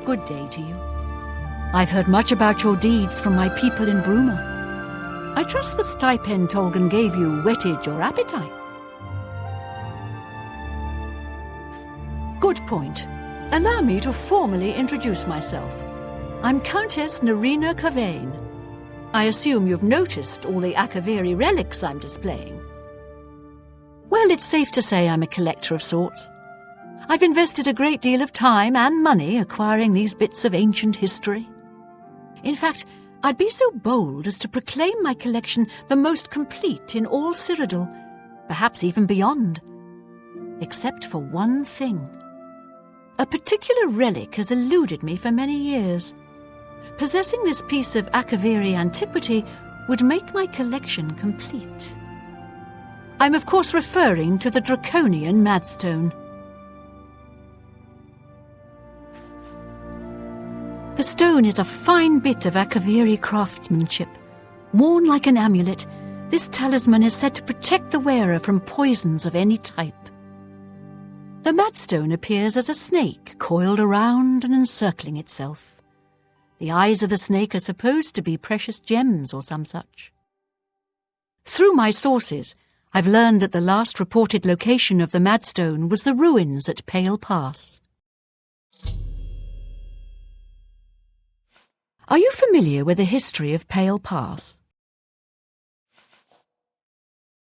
Good day to you. I've heard much about your deeds from my people in Bruma. I trust the stipend Tolgan gave you whetted your appetite. Good point. Allow me to formally introduce myself. I'm Countess Narina Cavane. I assume you've noticed all the Akaviri relics I'm displaying. Well, it's safe to say I'm a collector of sorts. I've invested a great deal of time and money acquiring these bits of ancient history. In fact, I'd be so bold as to proclaim my collection the most complete in all Cyrodiil, perhaps even beyond. Except for one thing. A particular relic has eluded me for many years. Possessing this piece of Akaviri antiquity would make my collection complete. I'm of course referring to the Draconian Madstone. The stone is a fine bit of Akaviri craftsmanship. Worn like an amulet, this talisman is said to protect the wearer from poisons of any type. The Madstone appears as a snake coiled around and encircling itself. The eyes of the snake are supposed to be precious gems or some such. Through my sources, I've learned that the last reported location of the Madstone was the ruins at Pale Pass. Are you familiar with the history of Pale Pass?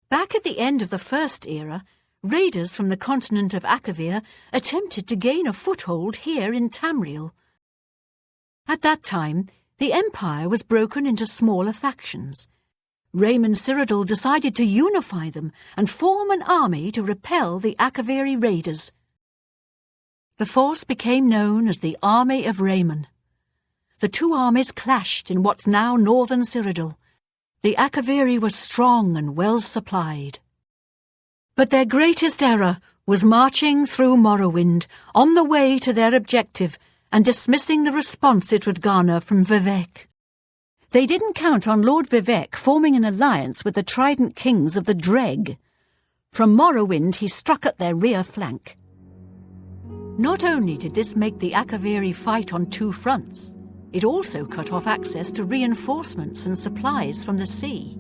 Back at the end of the First Era, raiders from the continent of Akavir attempted to gain a foothold here in Tamriel. At that time, the Empire was broken into smaller factions. Raymond Cyrodiil decided to unify them and form an army to repel the Akaviri raiders. The force became known as the Army of Raymond. The two armies clashed in what's now northern Cyrodiil. The Akaviri were strong and well supplied. But their greatest error was marching through Morrowind on the way to their objective and dismissing the response it would garner from Vivek. They didn't count on Lord Vivek forming an alliance with the Trident Kings of the Dreg. From Morrowind he struck at their rear flank. Not only did this make the Akaviri fight on two fronts, it also cut off access to reinforcements and supplies from the sea.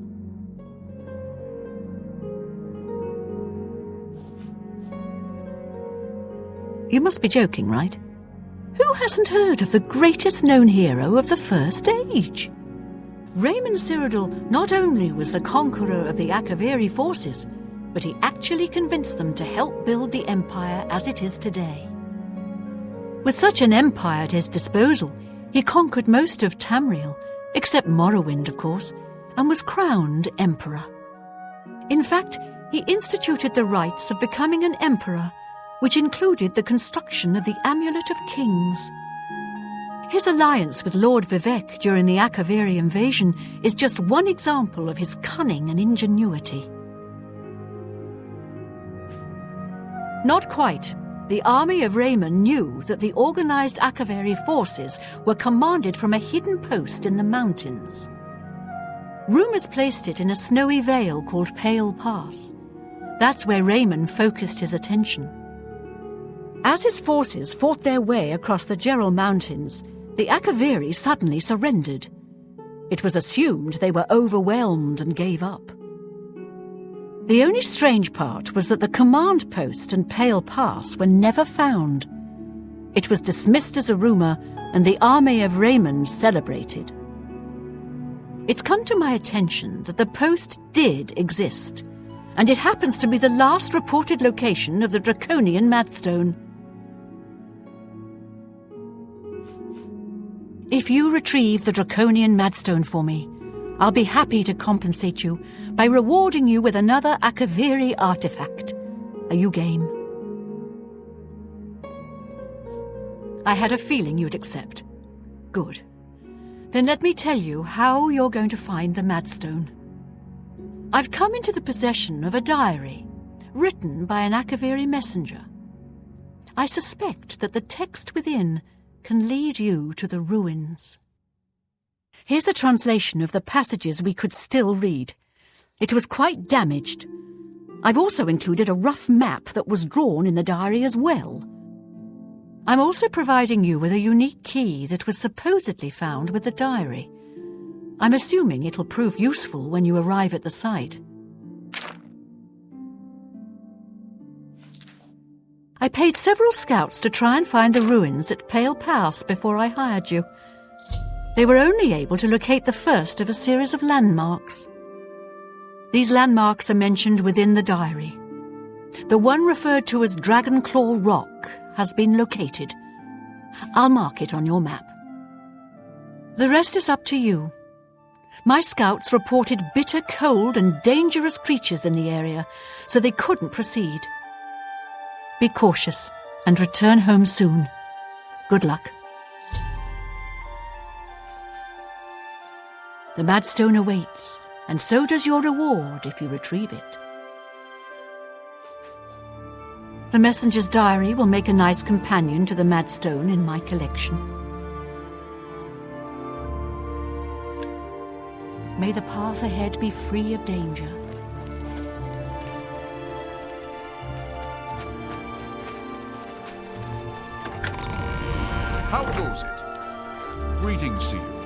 You must be joking, right? Who hasn't heard of the greatest known hero of the First Age? Raymond Cyrodiil not only was the conqueror of the Akaviri forces, but he actually convinced them to help build the empire as it is today. With such an empire at his disposal, he conquered most of Tamriel, except Morrowind, of course, and was crowned emperor. In fact, he instituted the rites of becoming an emperor, which included the construction of the Amulet of Kings. His alliance with Lord Vivek during the Akaviri invasion is just one example of his cunning and ingenuity. Not quite. The army of Raymond knew that the organized Akaviri forces were commanded from a hidden post in the mountains. Rumors placed it in a snowy vale called Pale Pass. That's where Raymond focused his attention. As his forces fought their way across the Gerald Mountains, the Akaviri suddenly surrendered. It was assumed they were overwhelmed and gave up. The only strange part was that the command post and Pale Pass were never found. It was dismissed as a rumor, and the army of Raymond celebrated. It's come to my attention that the post did exist, and it happens to be the last reported location of the Draconian Madstone. If you retrieve the Draconian Madstone for me, I'll be happy to compensate you by rewarding you with another Akaviri artifact. Are you game? I had a feeling you'd accept. Good. Then let me tell you how you're going to find the Madstone. I've come into the possession of a diary, written by an Akaviri messenger. I suspect that the text within can lead you to the ruins. Here's a translation of the passages we could still read. It was quite damaged. I've also included a rough map that was drawn in the diary as well. I'm also providing you with a unique key that was supposedly found with the diary. I'm assuming it'll prove useful when you arrive at the site. I paid several scouts to try and find the ruins at Pale Pass before I hired you. They were only able to locate the first of a series of landmarks. These landmarks are mentioned within the diary. The one referred to as Dragonclaw Rock has been located. I'll mark it on your map. The rest is up to you. My scouts reported bitter cold and dangerous creatures in the area, so they couldn't proceed. Be cautious and return home soon. Good luck. The Madstone awaits, and so does your reward if you retrieve it. The messenger's diary will make a nice companion to the Madstone in my collection. May the path ahead be free of danger. How goes it? Greetings to you.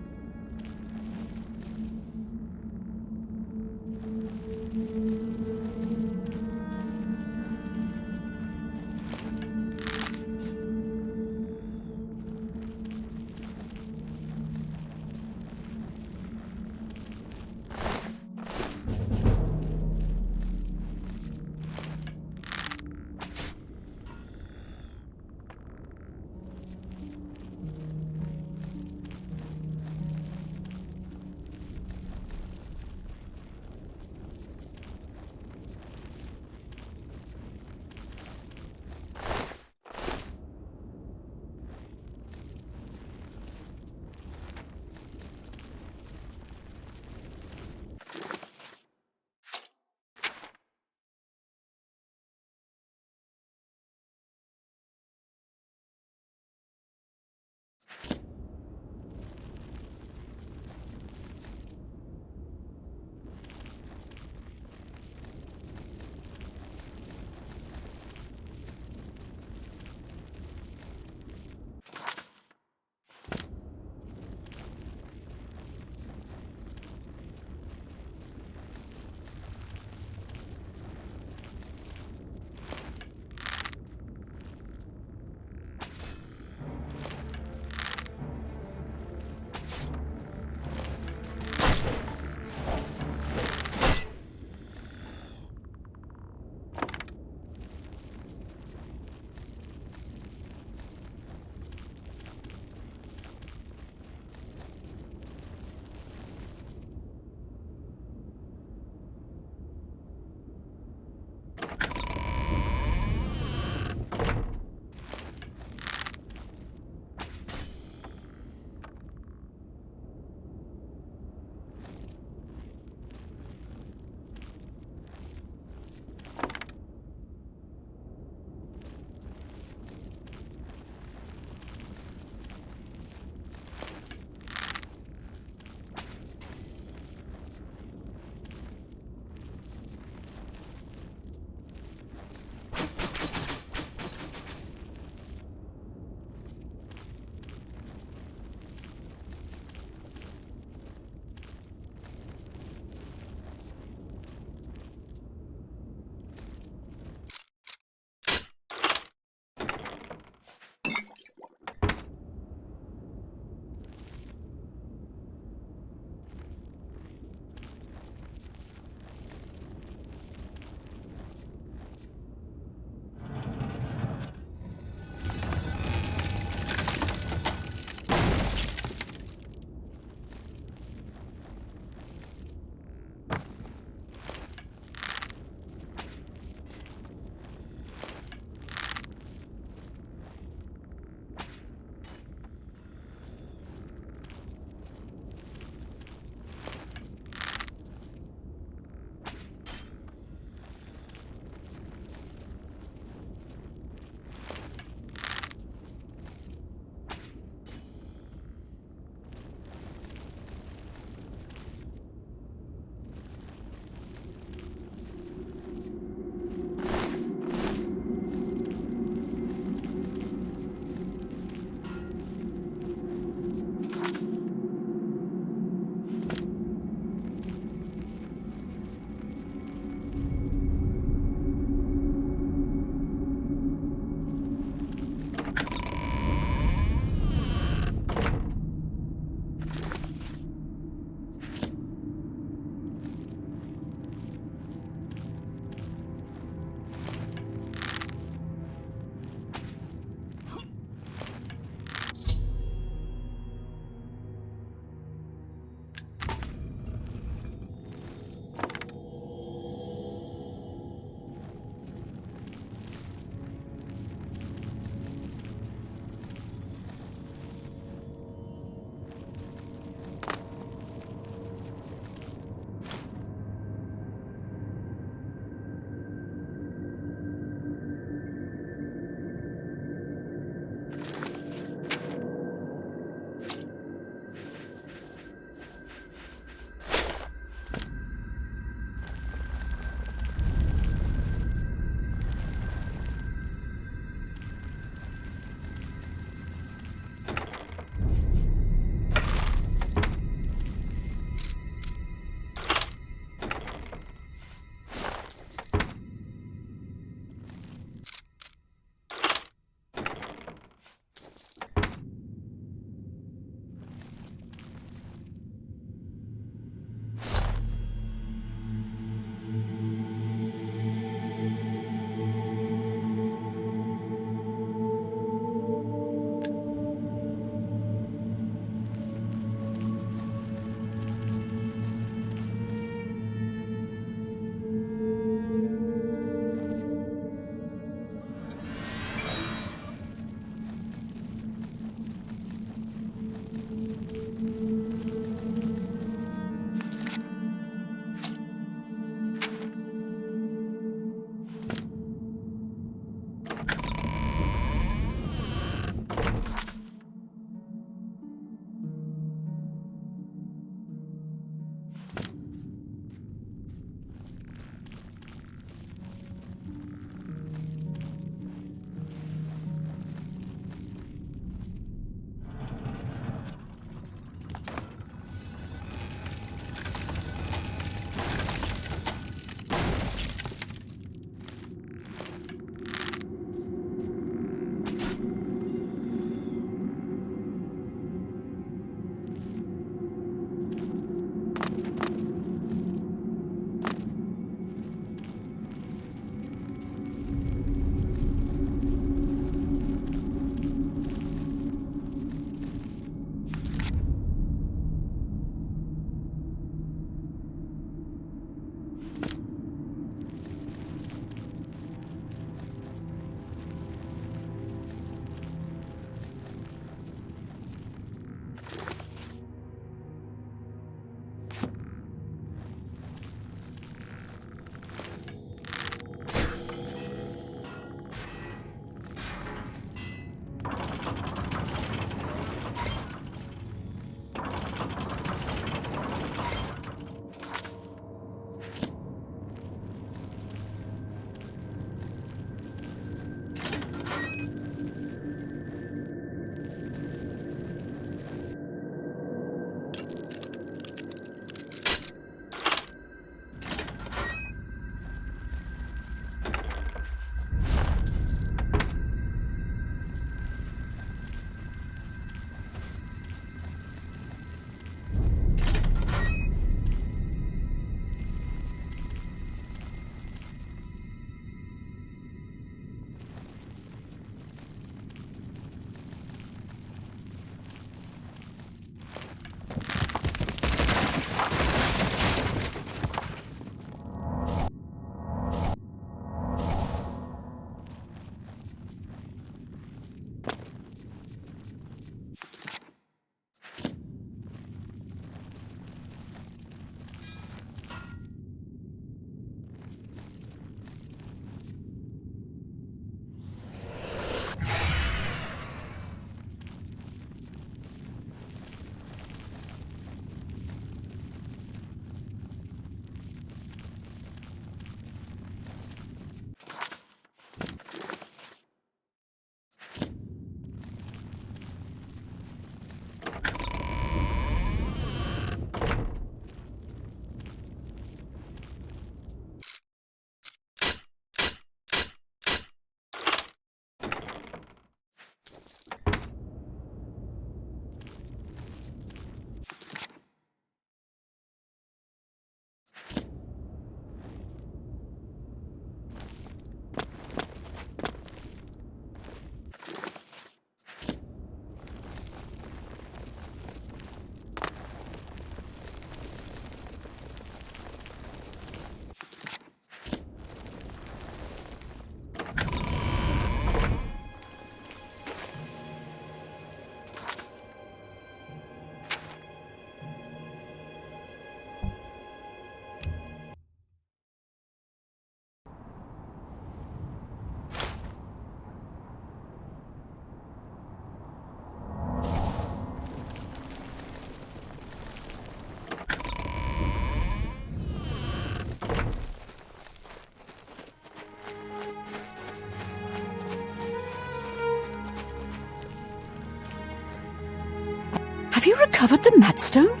recovered the Madstone?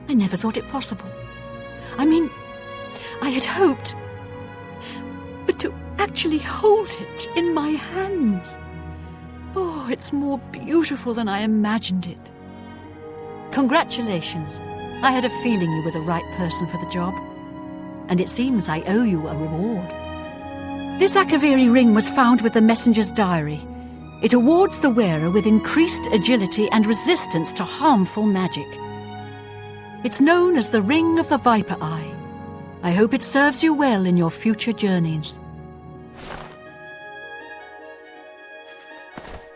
I never thought it possible. I mean, I had hoped. But to actually hold it in my hands. Oh, it's more beautiful than I imagined it. Congratulations. I had a feeling you were the right person for the job. And it seems I owe you a reward. This Akaviri ring was found with the messenger's diary. It awards the wearer with increased agility and resistance to harmful magic. It's known as the Ring of the Viper Eye. I hope it serves you well in your future journeys.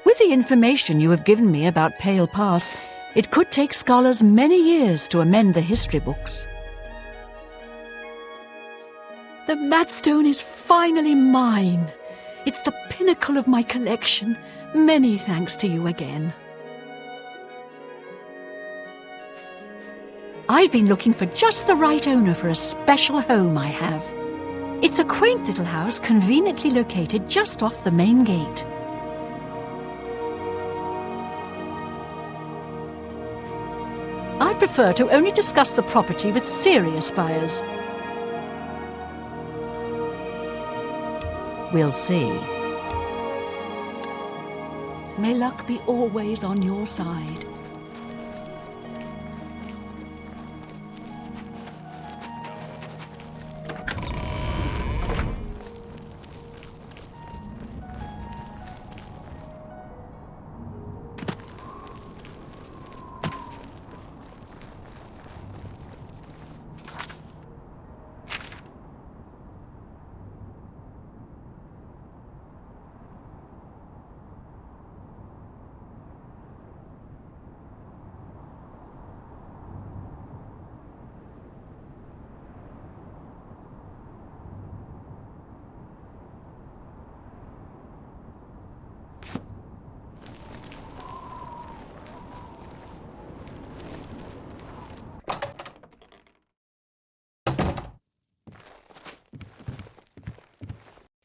With the information you have given me about Pale Pass, it could take scholars many years to amend the history books. The Madstone is finally mine. It's the pinnacle of my collection. Many thanks to you again. I've been looking for just the right owner for a special home I have. It's a quaint little house conveniently located just off the main gate. I prefer to only discuss the property with serious buyers. We'll see. May luck be always on your side.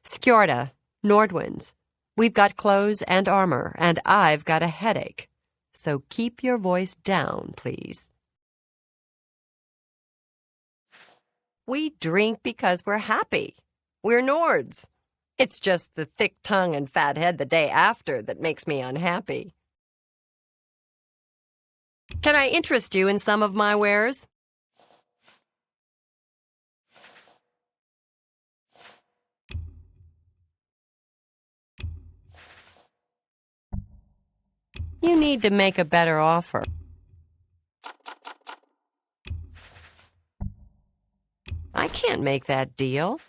Skjorta, Nordwinds. We've got clothes and armor, and I've got a headache. So keep your voice down, please. We drink because we're happy. We're Nords. It's just the thick tongue and fat head the day after that makes me unhappy. Can I interest you in some of my wares? You need to make a better offer. I can't make that deal.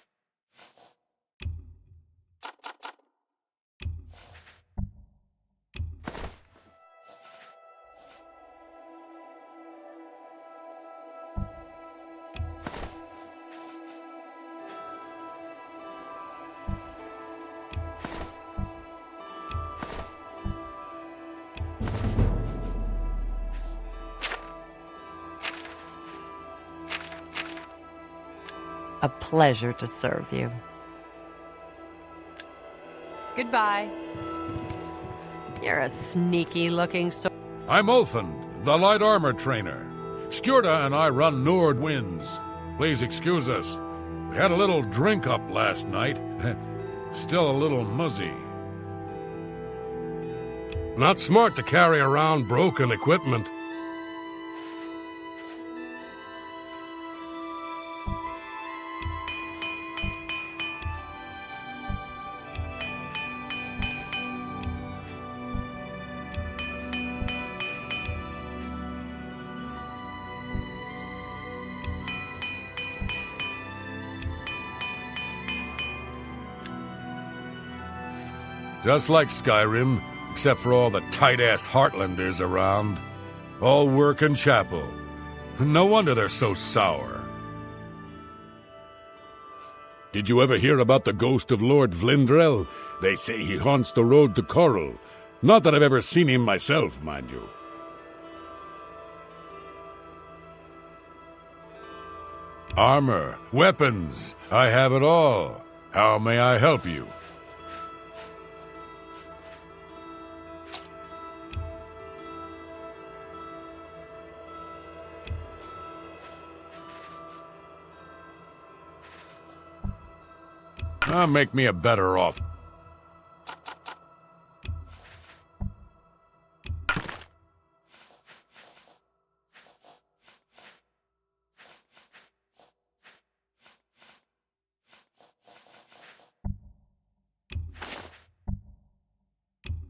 A pleasure to serve you. Goodbye. You're a sneaky-looking I'm Ulfund, the light armor trainer. Skjorta and I run Nordwinds. Please excuse us. We had a little drink-up last night. Still a little muzzy. Not smart to carry around broken equipment. Just like Skyrim, except for all the tight-ass Heartlanders around. All work and chapel. No wonder they're so sour. Did you ever hear about the ghost of Lord Vlindrel? They say he haunts the road to Coral. Not that I've ever seen him myself, mind you. Armor, weapons, I have it all. How may I help you? Make me a better off.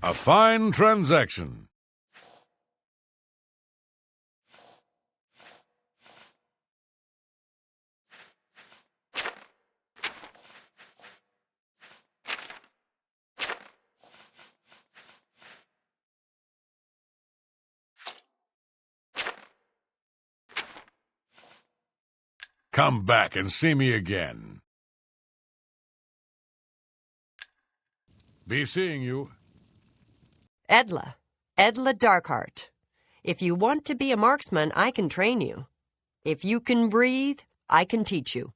A fine transaction. Come back and see me again. Be seeing you. Edla Darkheart. If you want to be a marksman, I can train you. If you can breathe, I can teach you.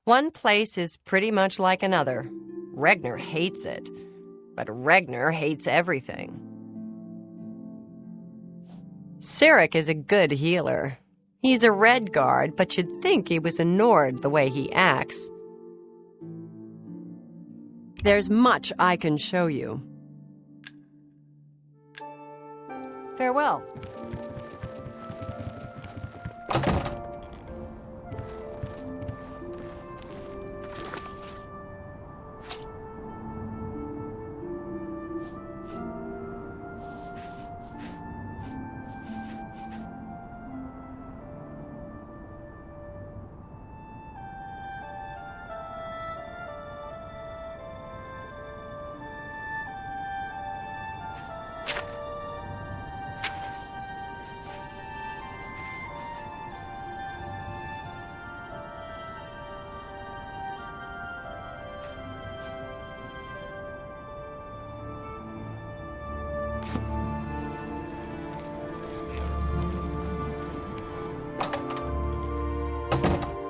One place is pretty much like another. Regner hates it, but Regner hates everything. Sirik is a good healer. He's a red guard, but you'd think he was a Nord the way he acts. There's much I can show you. Farewell.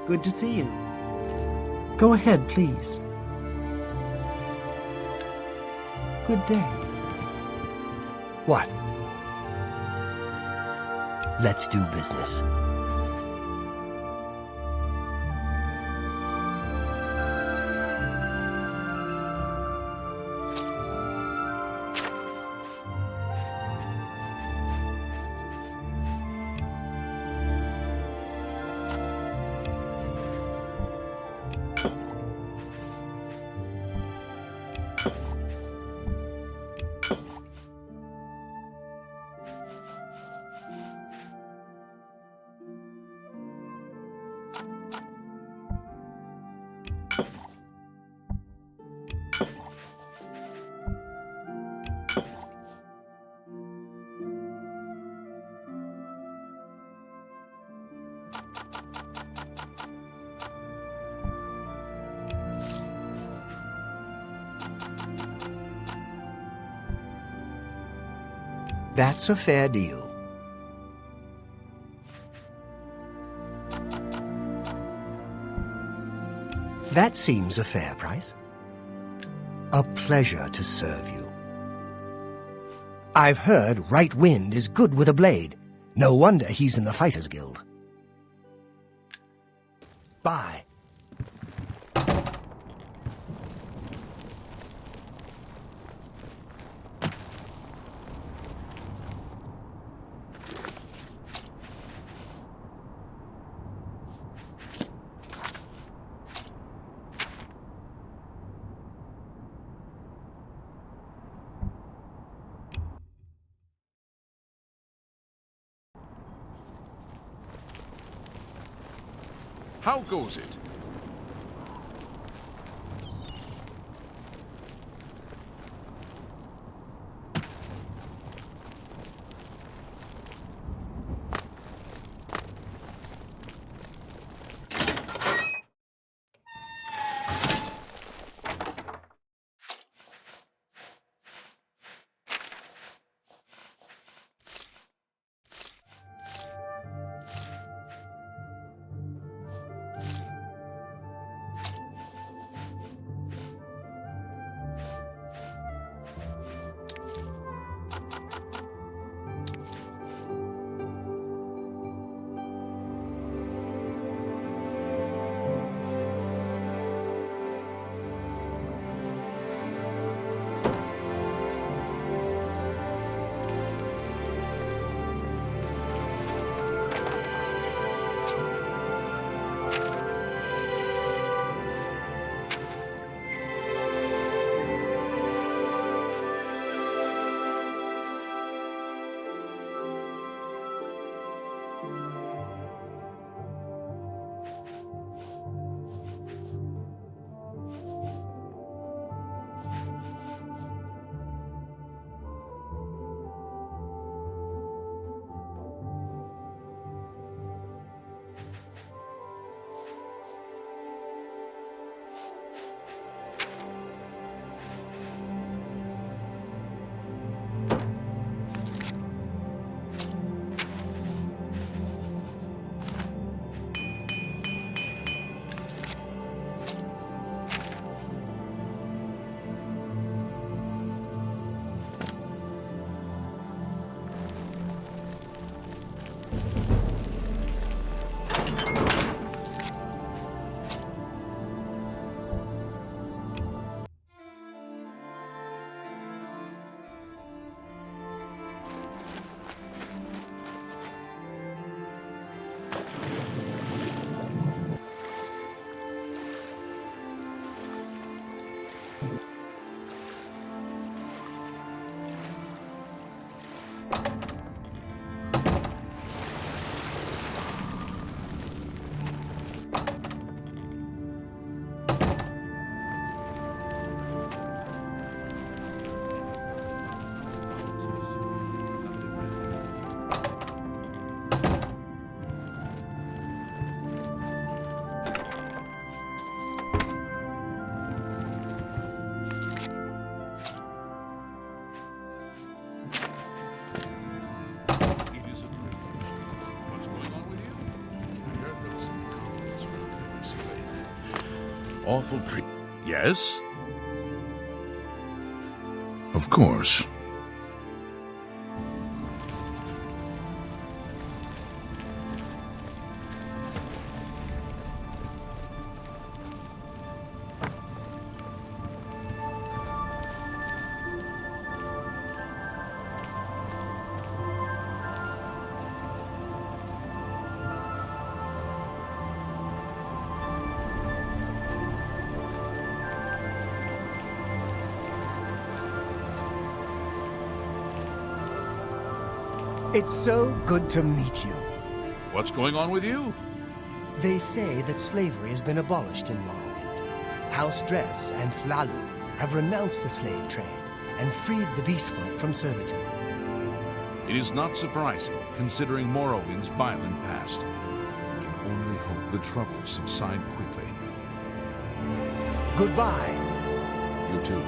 Good to see you. Go ahead, please. Good day. What? Let's do business. That's a fair deal. That seems a fair price. A pleasure to serve you. I've heard Right Wind is good with a blade. No wonder he's in the Fighters Guild. Bye. How goes it? Awful treat. Yes? Of course. It's so good to meet you. What's going on with you? They say that slavery has been abolished in Morrowind. House Dress and Lalu have renounced the slave trade and freed the beastfolk from servitude. It is not surprising, considering Morrowind's violent past. I can only hope the troubles subside quickly. Goodbye. You too.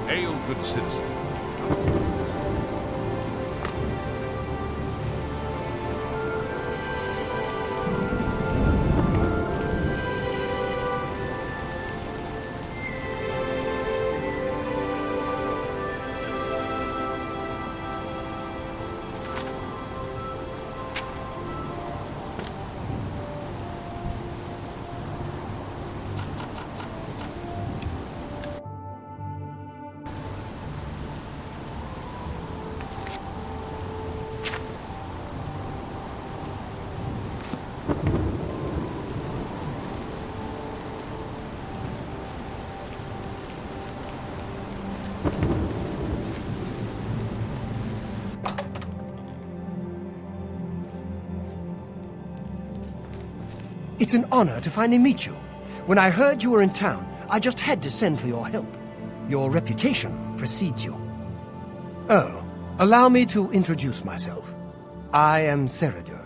Hail, good citizen. It's an honor to finally meet you. When I heard you were in town, I just had to send for your help. Your reputation precedes you. Oh, allow me to introduce myself. I am Seridur.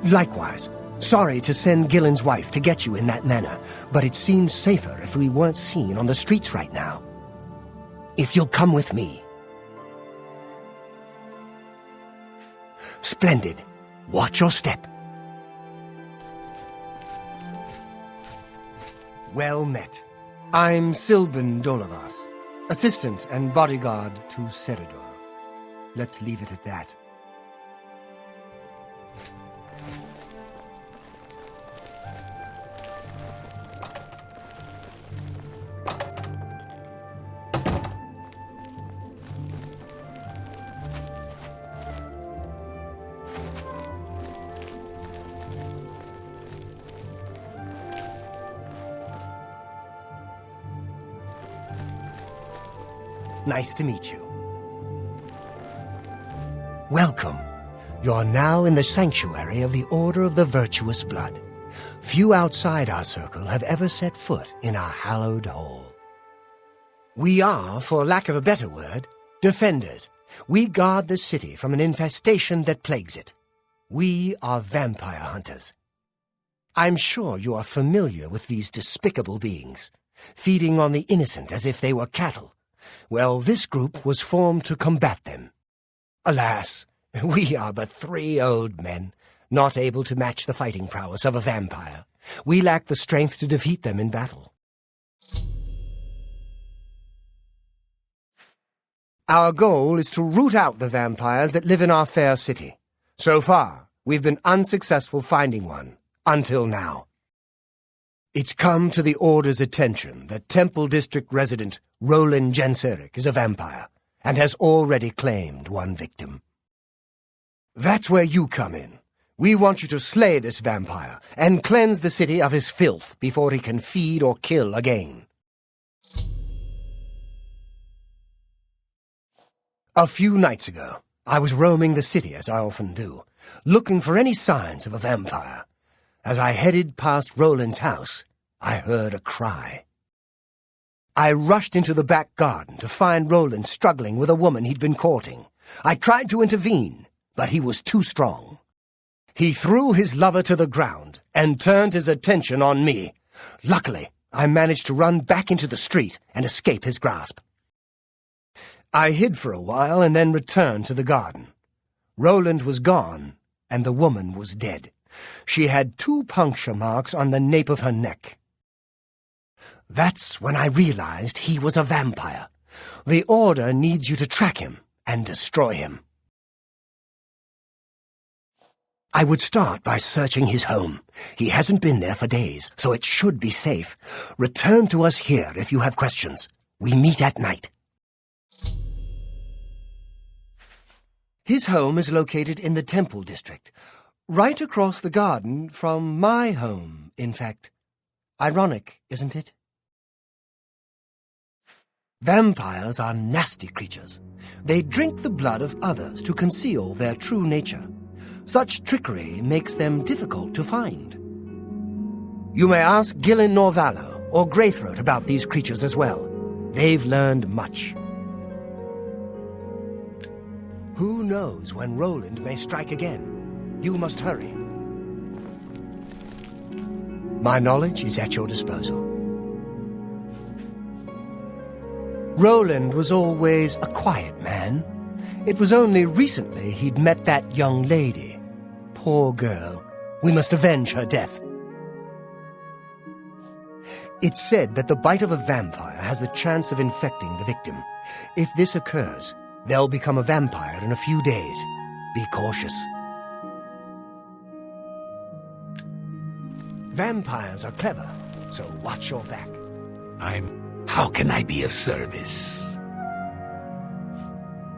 Likewise, sorry to send Gillen's wife to get you in that manner, but it seems safer if we weren't seen on the streets right now. If you'll come with me. Splendid. Watch your step. Well met. I'm Silben Dolavas, assistant and bodyguard to Seridur. Let's leave it at that. Nice to meet you. Welcome. You're now in the sanctuary of the Order of the Virtuous Blood. Few outside our circle have ever set foot in our hallowed hall. We are, for lack of a better word, defenders. We guard the city from an infestation that plagues it. We are vampire hunters. I'm sure you are familiar with these despicable beings, feeding on the innocent as if they were cattle. Well, this group was formed to combat them. Alas, we are but 3 old men, not able to match the fighting prowess of a vampire. We lack the strength to defeat them in battle. Our goal is to root out the vampires that live in our fair city. So far, we've been unsuccessful finding one, until now. It's come to the Order's attention that Temple District resident Roland Genseric is a vampire, and has already claimed one victim. That's where you come in. We want you to slay this vampire, and cleanse the city of his filth before he can feed or kill again. A few nights ago, I was roaming the city, as I often do, looking for any signs of a vampire. As I headed past Roland's house, I heard a cry. I rushed into the back garden to find Roland struggling with a woman he'd been courting. I tried to intervene, but he was too strong. He threw his lover to the ground and turned his attention on me. Luckily, I managed to run back into the street and escape his grasp. I hid for a while and then returned to the garden. Roland was gone, and the woman was dead. She had 2 puncture marks on the nape of her neck. That's when I realized he was a vampire. The Order needs you to track him and destroy him. I would start by searching his home. He hasn't been there for days, so it should be safe. Return to us here if you have questions. We meet at night. His home is located in the Temple District, right across the garden from my home, in fact. Ironic, isn't it? Vampires are nasty creatures. They drink the blood of others to conceal their true nature. Such trickery makes them difficult to find. You may ask Gillen Norvallo or Greythroat about these creatures as well. They've learned much. Who knows when Roland may strike again? You must hurry. My knowledge is at your disposal. Roland was always a quiet man. It was only recently he'd met that young lady. Poor girl. We must avenge her death. It's said that the bite of a vampire has the chance of infecting the victim. If this occurs, they'll become a vampire in a few days. Be cautious. Vampires are clever, so watch your back. How can I be of service?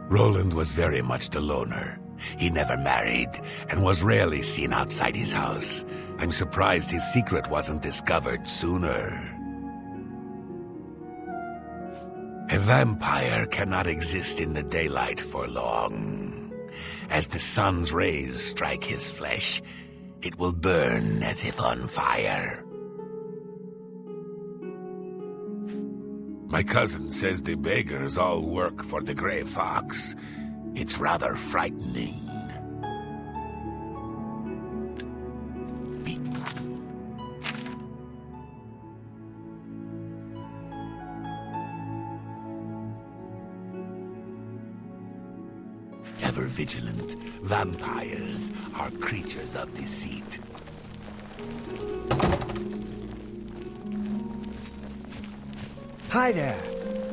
Roland was very much the loner. He never married and was rarely seen outside his house. I'm surprised his secret wasn't discovered sooner. A vampire cannot exist in the daylight for long. As the sun's rays strike his flesh, it will burn as if on fire. My cousin says the beggars all work for the Grey Fox. It's rather frightening. Ever vigilant, vampires are creatures of deceit. Hi there.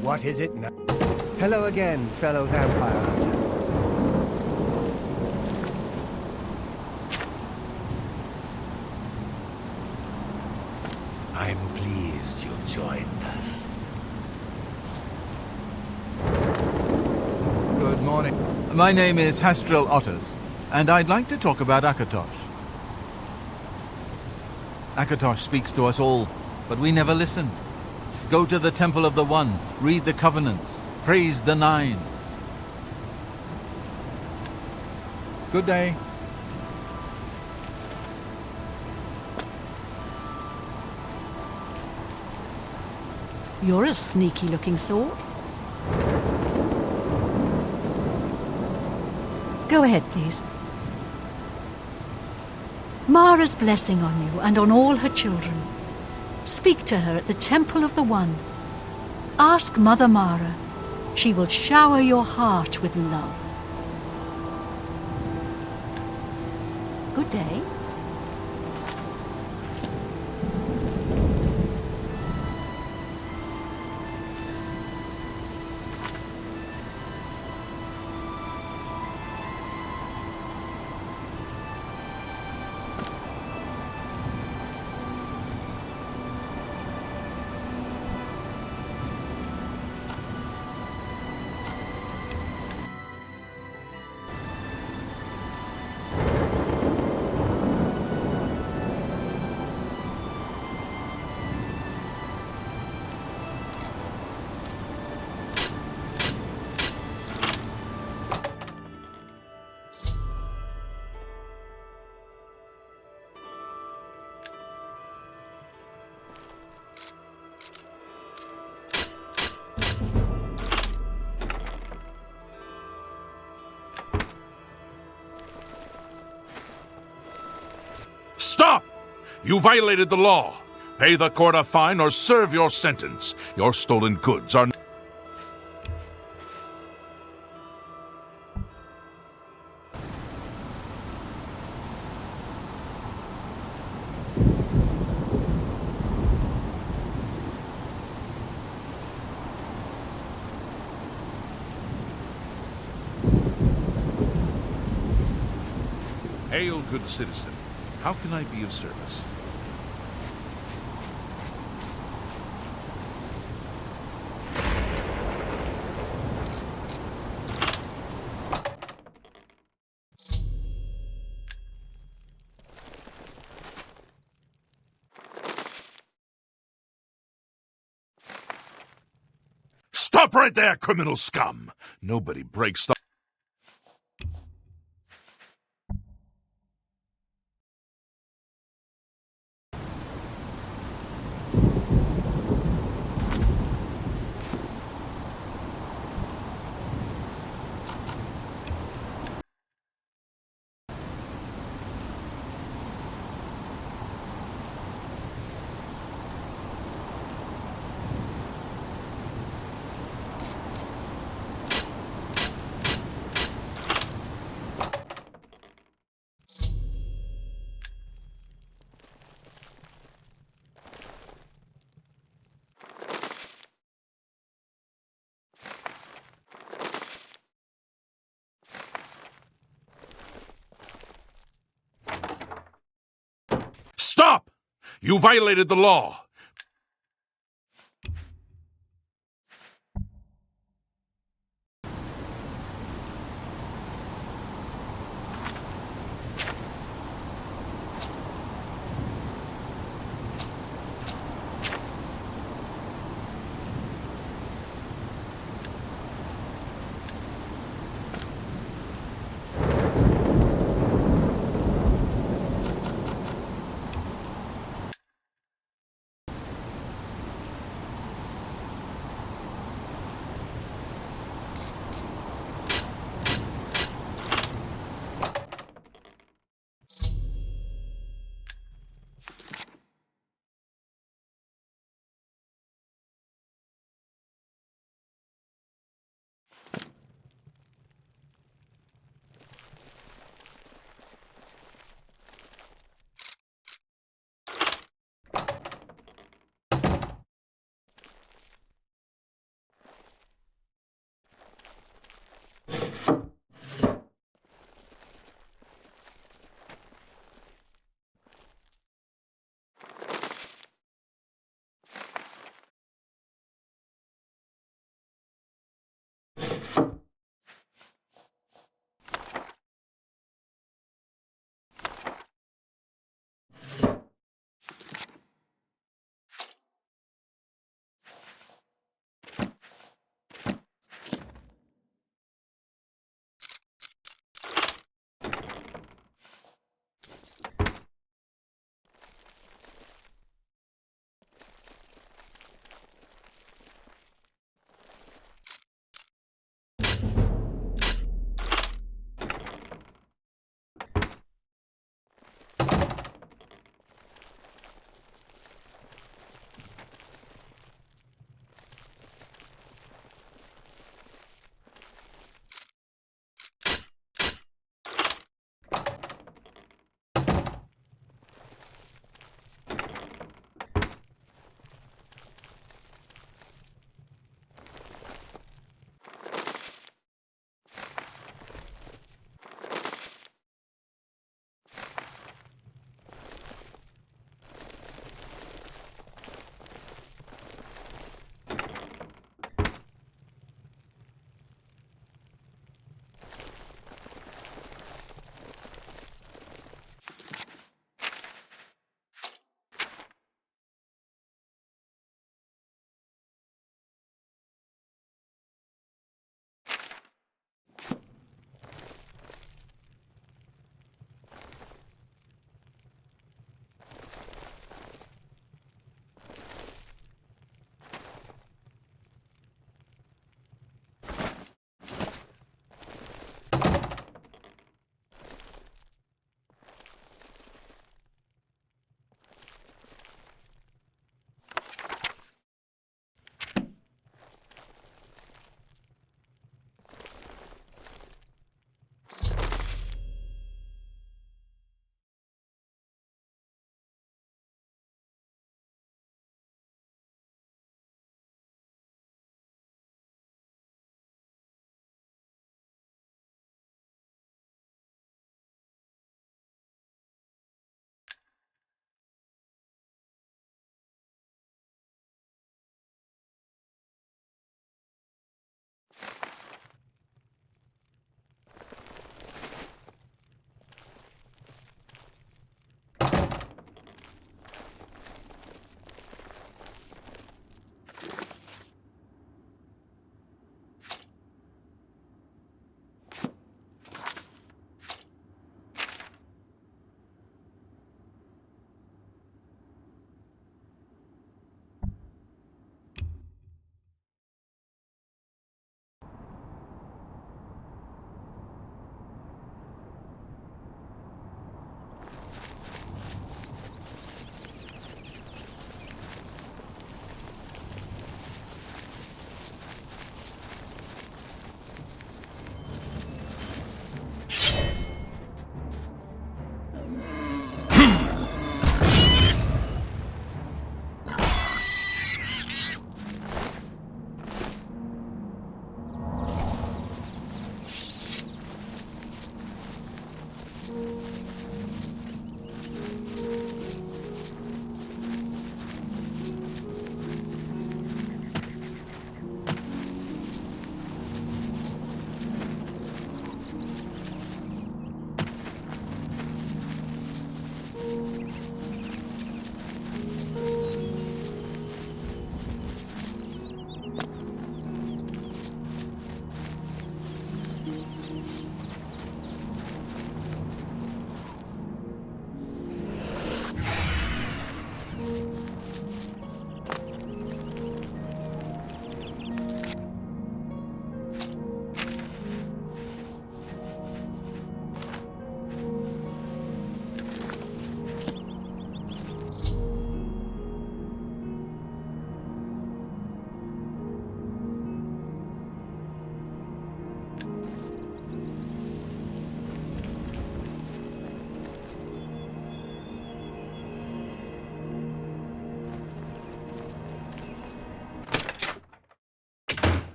What is it now? Hello again, fellow vampire hunter. I'm pleased you've joined us. Good morning. My name is Hastrel Otters, and I'd like to talk about Akatosh. Akatosh speaks to us all, but we never listen. Go to the Temple of the One, read the Covenants, praise the Nine. Good day. You're a sneaky-looking sort. Go ahead, please. Mara's blessing on you and on all her children. Speak to her at the Temple of the One. Ask Mother Mara. She will shower your heart with love. Good day. Stop! You violated the law. Pay the court a fine or serve your sentence. Your stolen goods are... Hail, good citizen. How can I be of service? Stop right there, criminal scum! Nobody breaks the... Stop! You violated the law.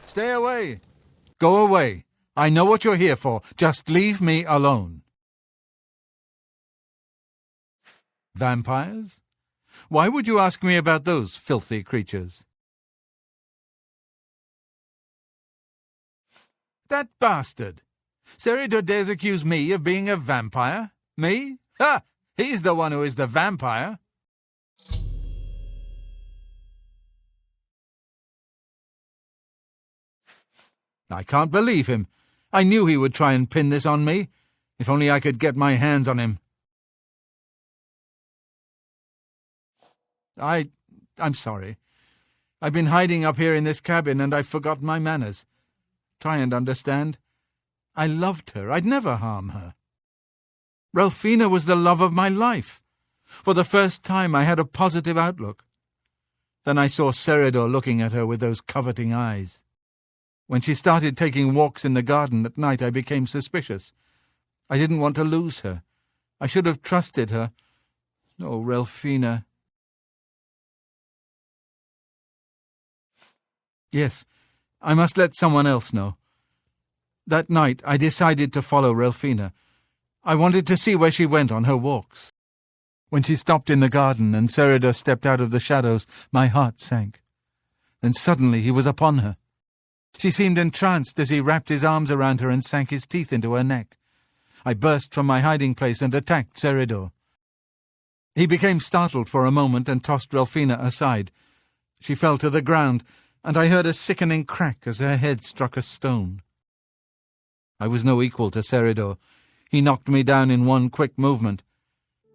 Stay away. Go away. I know what you're here for. Just leave me alone. Vampires? Why would you ask me about those filthy creatures? That bastard! Seridor dares accuse me of being a vampire? Me? Ha! He's the one who is the vampire. I can't believe him. I knew he would try and pin this on me. If only I could get my hands on him. I'm sorry. I've been hiding up here in this cabin and I've forgotten my manners. Try and understand. I loved her. I'd never harm her. Ralphina was the love of my life. For the first time I had a positive outlook. Then I saw Seridor looking at her with those coveting eyes. When she started taking walks in the garden at night, I became suspicious. I didn't want to lose her. I should have trusted her. Oh, Ralphina. Yes, I must let someone else know. That night I decided to follow Ralphina. I wanted to see where she went on her walks. When she stopped in the garden and Seridor stepped out of the shadows, my heart sank. Then suddenly he was upon her. She seemed entranced as he wrapped his arms around her and sank his teeth into her neck. I burst from my hiding place and attacked Seridor. He became startled for a moment and tossed Ralphina aside. She fell to the ground, and I heard a sickening crack as her head struck a stone. I was no equal to Seridor. He knocked me down in one quick movement.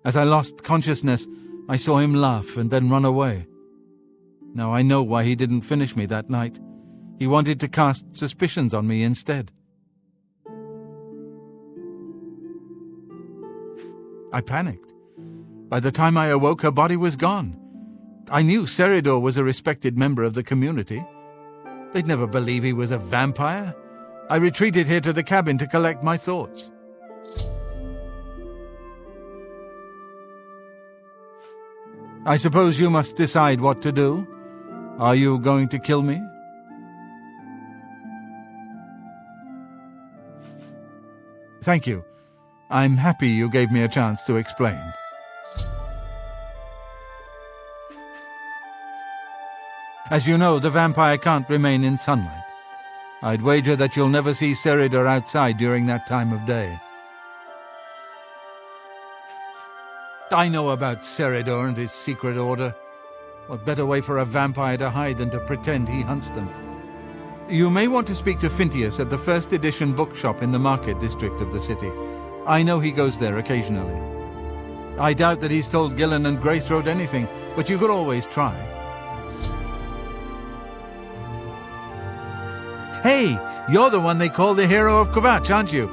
As I lost consciousness, I saw him laugh and then run away. Now I know why he didn't finish me that night. He wanted to cast suspicions on me instead. I panicked. By the time I awoke, her body was gone. I knew Seridor was a respected member of the community. They'd never believe he was a vampire. I retreated here to the cabin to collect my thoughts. I suppose you must decide what to do. Are you going to kill me? Thank you. I'm happy you gave me a chance to explain. As you know, the vampire can't remain in sunlight. I'd wager that you'll never see Seridor outside during that time of day. I know about Seridor and his secret order. What better way for a vampire to hide than to pretend he hunts them? You may want to speak to Phintius at the first edition bookshop in the market district of the city. I know he goes there occasionally. I doubt that he's told Gillen and Greythroat anything, but you could always try. Hey, you're the one they call the hero of Kvatch, aren't you?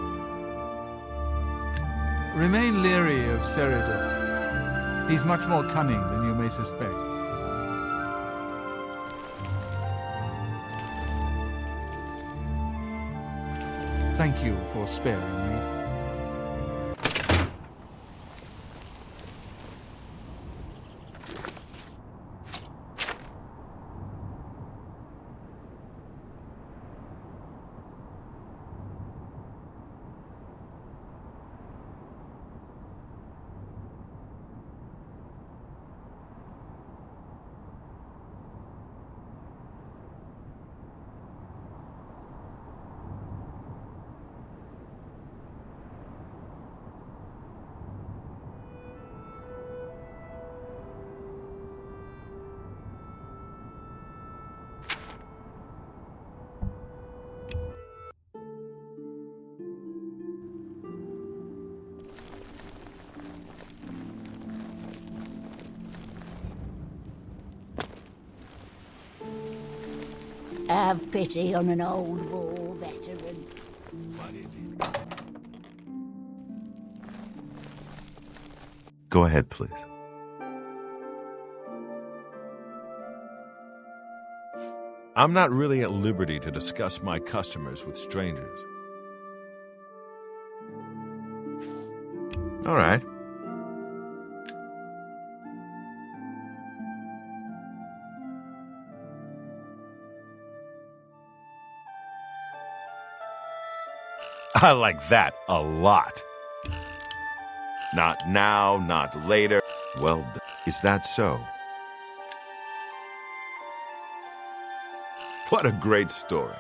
Remain leery of Seridor. He's much more cunning than you may suspect. Thank you for sparing me. Have pity on an old war veteran. What is it? Go ahead, please. I'm not really at liberty to discuss my customers with strangers. All right. I like that a lot. Not now, not later. Well, is that so? What a great story.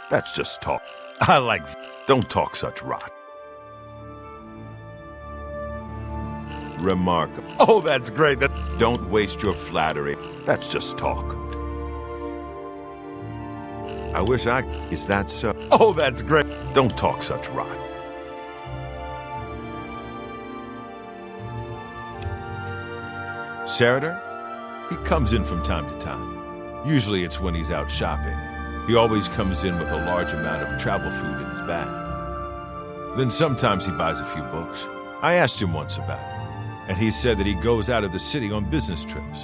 That's just talk. I like... Don't talk such rot. Remarkable. Oh, that's great. Don't waste your flattery. That's just talk. I wish I... Is that so? Oh, that's great. Don't talk such rot. Sarader? He comes in from time to time. Usually it's when he's out shopping. He always comes in with a large amount of travel food in his bag. Then sometimes he buys a few books. I asked him once about it, and he said that he goes out of the city on business trips.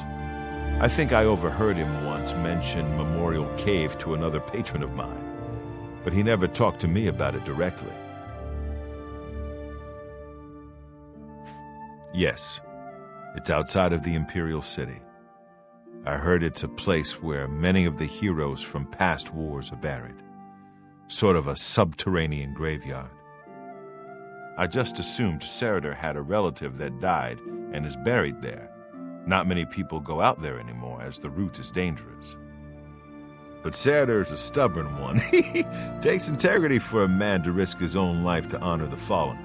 I think I overheard him once mention Memorial Cave to another patron of mine, but he never talked to me about it directly. Yes, it's outside of the Imperial City. I heard it's a place where many of the heroes from past wars are buried. Sort of a subterranean graveyard. I just assumed Sarader had a relative that died and is buried there. Not many people go out there anymore, as the route is dangerous. But Sarader is a stubborn one. He takes integrity for a man to risk his own life to honor the fallen.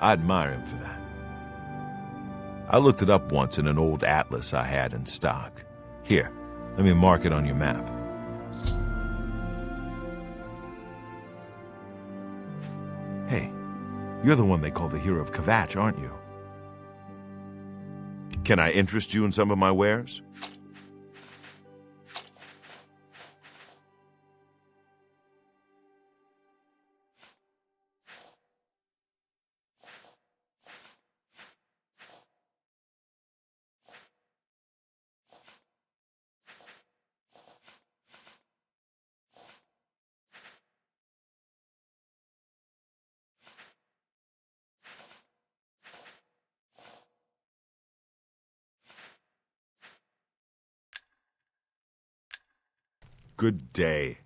I admire him for that. I looked it up once in an old atlas I had in stock. Here, let me mark it on your map. Hey, you're the one they call the hero of Kvatch, aren't you? Can I interest you in some of my wares? Good day.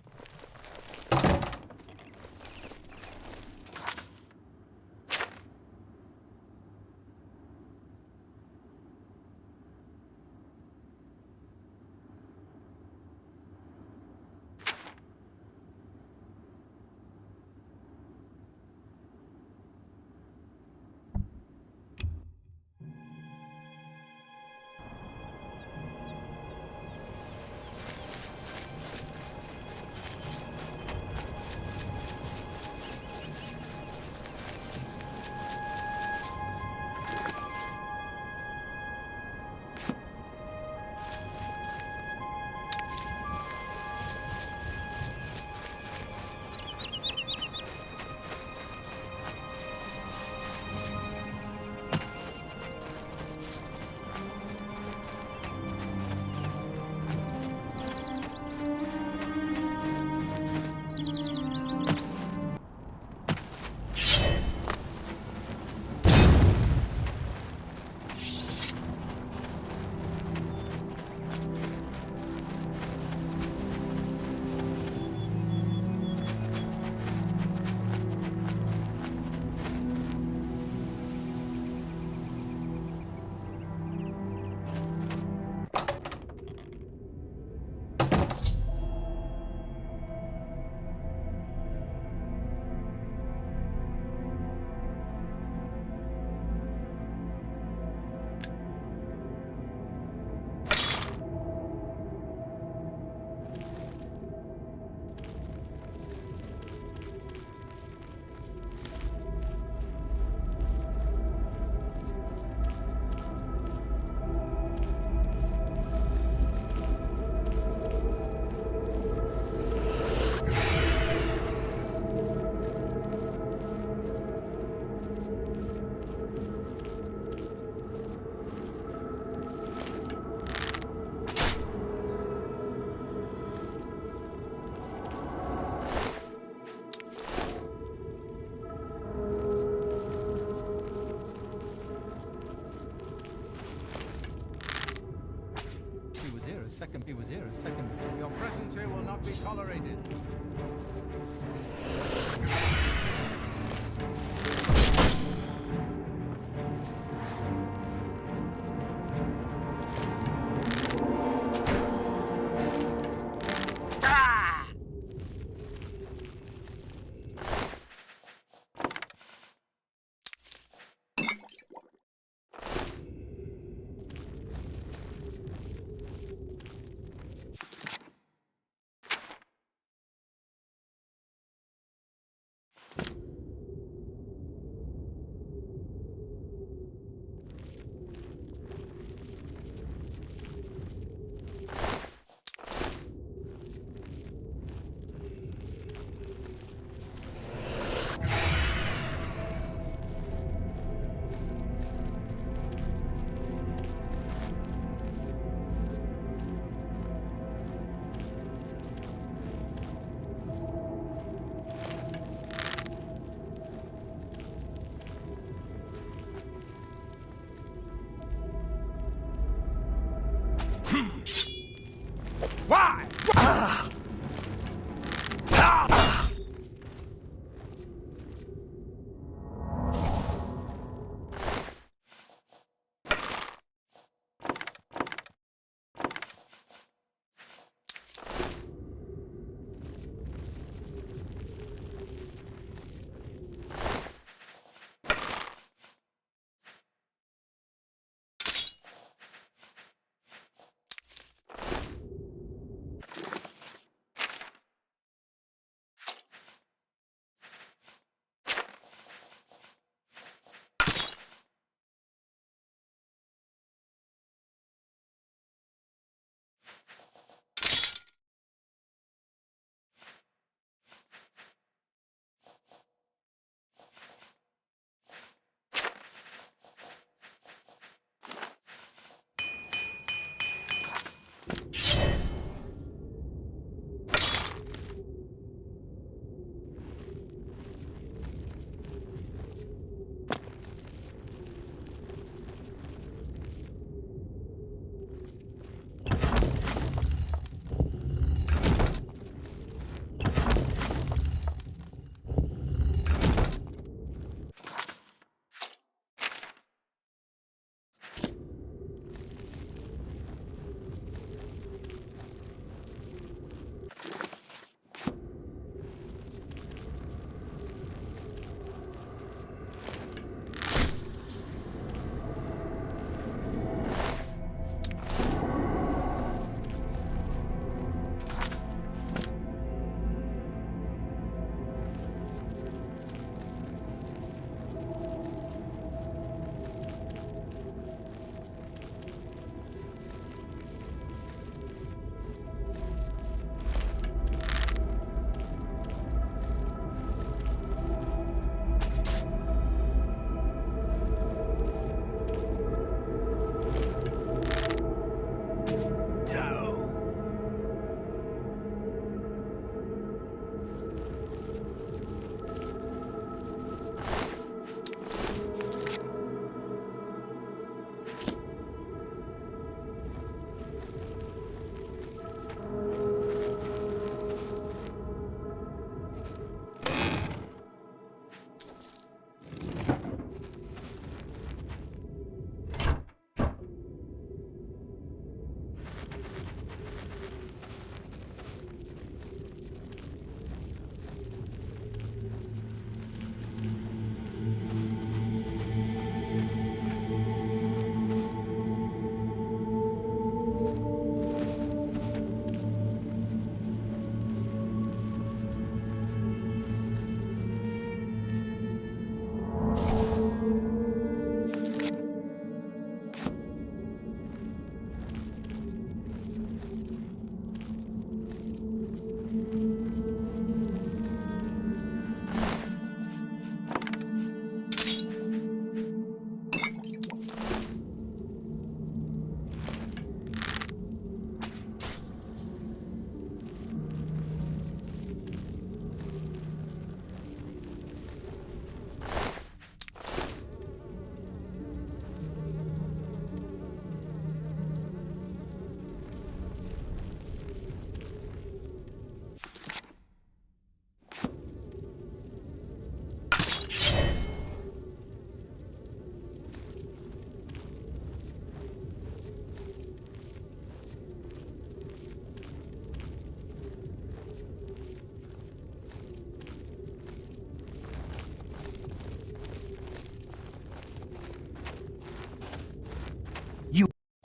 He was here a second. Your presence here will not be tolerated.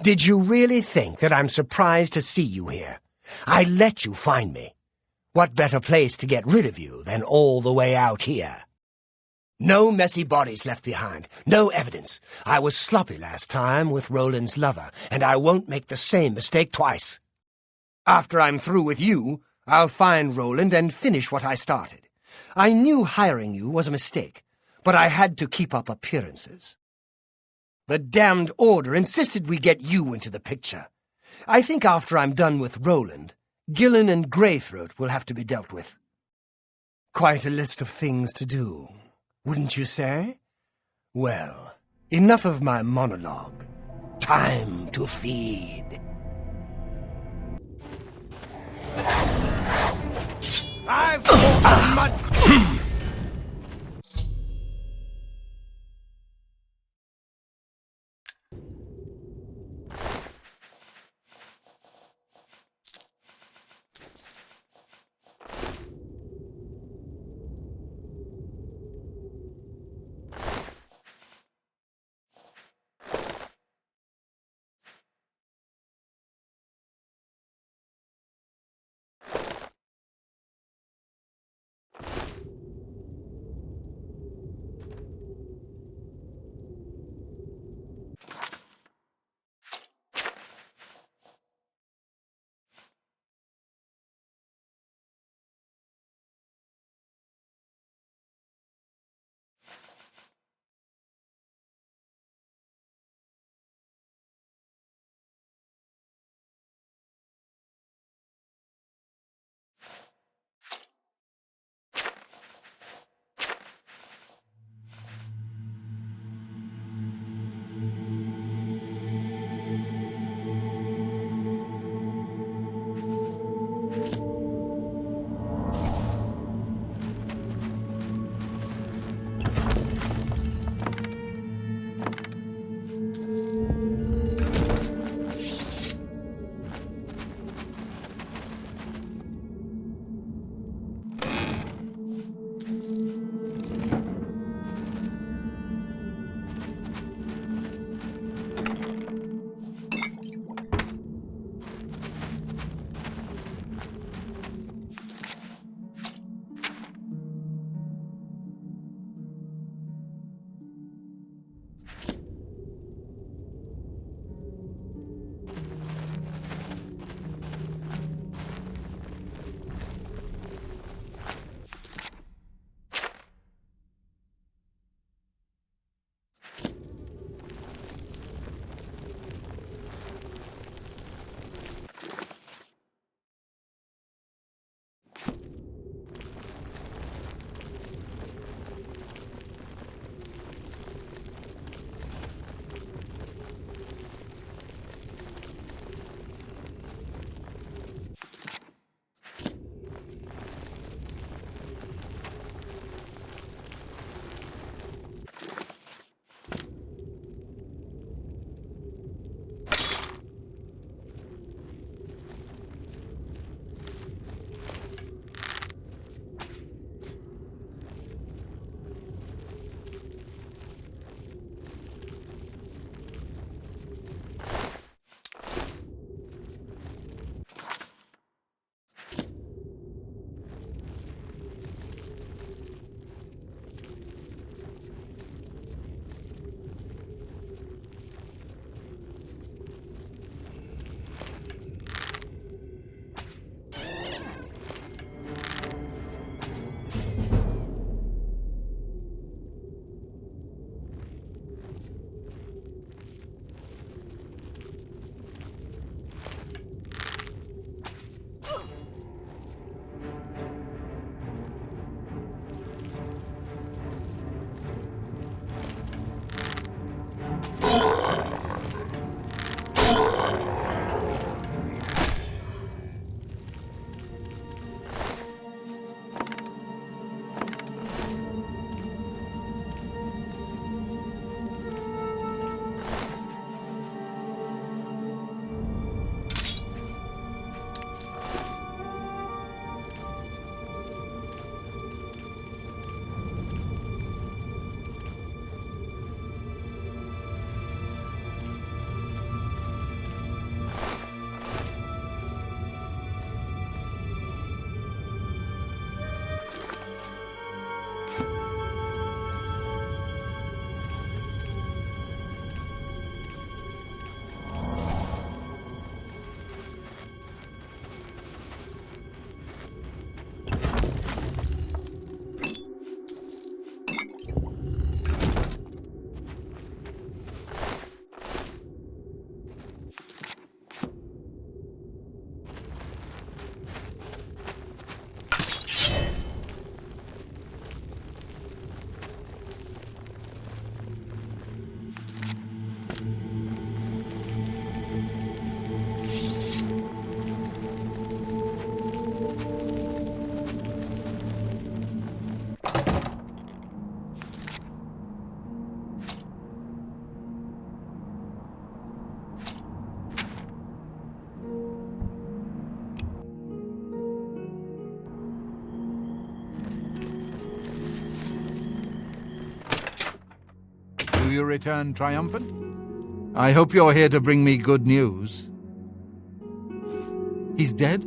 Did you really think that I'm surprised to see you here? I let you find me. What better place to get rid of you than all the way out here? No messy bodies left behind, no evidence. I was sloppy last time with Roland's lover, and I won't make the same mistake twice. After I'm through with you, I'll find Roland and finish what I started. I knew hiring you was a mistake, but I had to keep up appearances. The damned Order insisted we get you into the picture. I think after I'm done with Roland, Gillen and Greythroat will have to be dealt with. Quite a list of things to do, wouldn't you say? Well, enough of my monologue. Time to feed. I've fought mud. Do you return triumphant? I hope you're here to bring me good news. He's dead?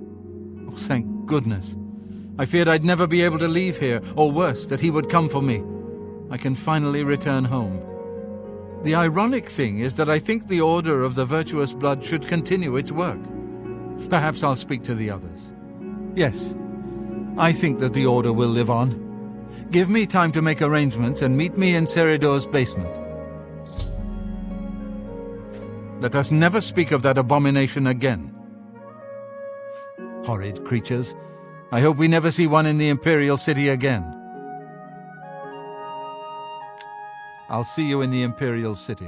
Oh, thank goodness. I feared I'd never be able to leave here, or worse, that he would come for me. I can finally return home. The ironic thing is that I think the Order of the Virtuous Blood should continue its work. Perhaps I'll speak to the others. Yes, I think that the Order will live on. Give me time to make arrangements and meet me in Seridor's basement. Let us never speak of that abomination again. Horrid creatures. I hope we never see one in the Imperial City again. I'll see you in the Imperial City.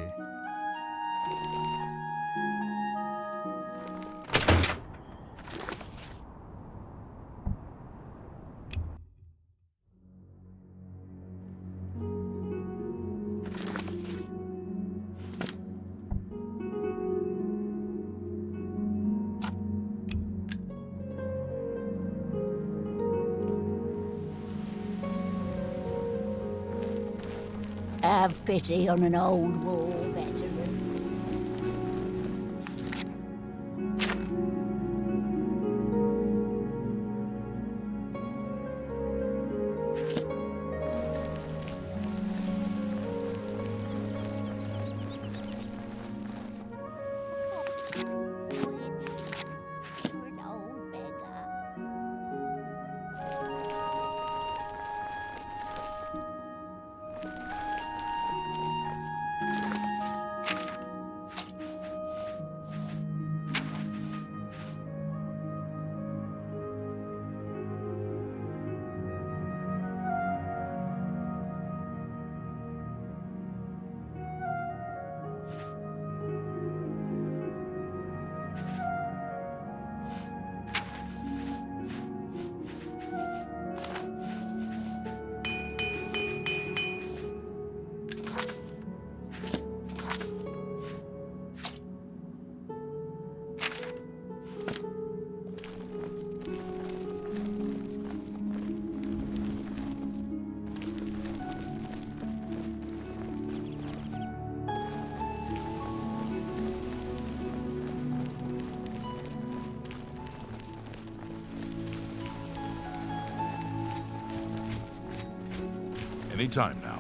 Have pity on an old war veteran. You're an old beggar. Any time now.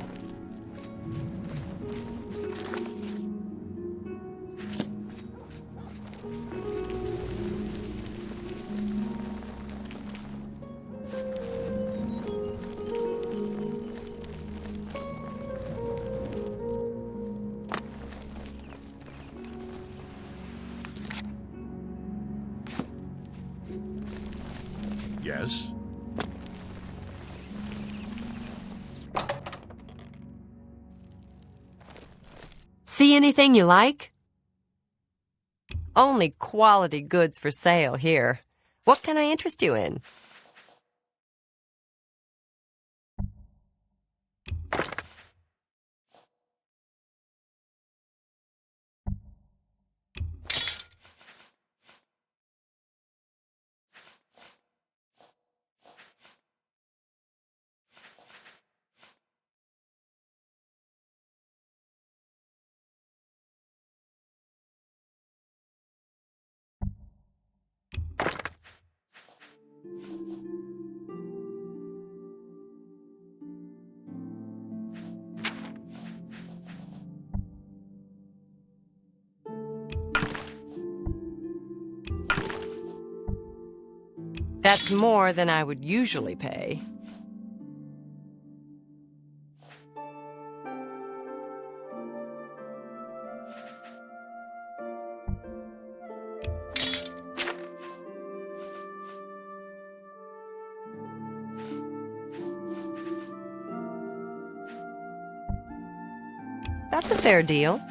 Yes? See anything you like? Only quality goods for sale here. What can I interest you in? That's more than I would usually pay. That's a fair deal.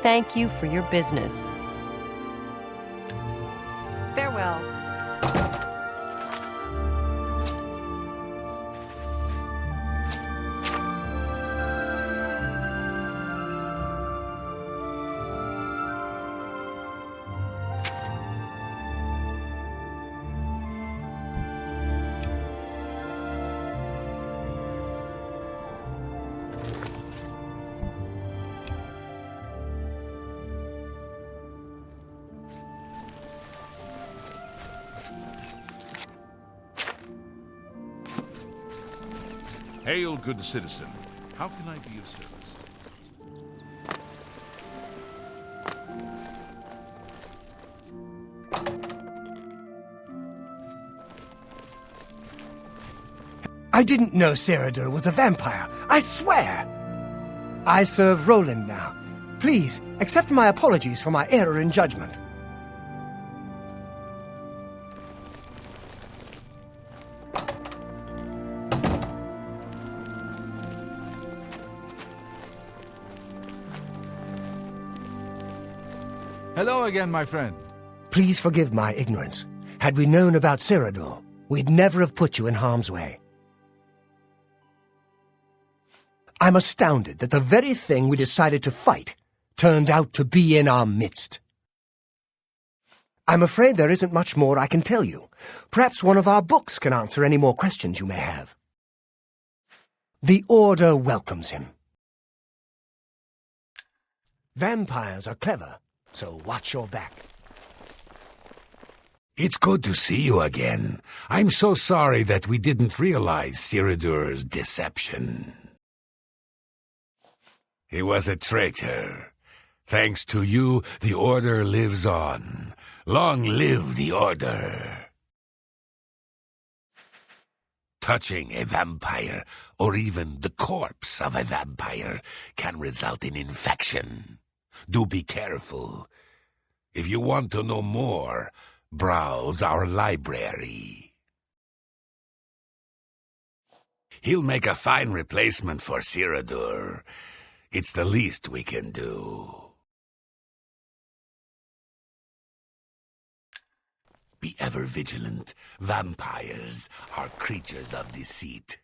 Thank you for your business. Farewell. Hail, good citizen. How can I be of service? I didn't know Cyrodiil was a vampire. I swear! I serve Roland now. Please, accept my apologies for my error in judgment. Hello again, my friend. Please forgive my ignorance. Had we known about Cyrodiil, we'd never have put you in harm's way. I'm astounded that the very thing we decided to fight turned out to be in our midst. I'm afraid there isn't much more I can tell you. Perhaps one of our books can answer any more questions you may have. The Order welcomes him. Vampires are clever, so watch your back. It's good to see you again. I'm so sorry that we didn't realize Cyrodiil's deception. He was a traitor. Thanks to you, the Order lives on. Long live the Order. Touching a vampire, or even the corpse of a vampire, can result in infection. Do be careful. If you want to know more, browse our library. He'll make a fine replacement for Cyrodiil. It's the least we can do. Be ever vigilant. Vampires are creatures of deceit.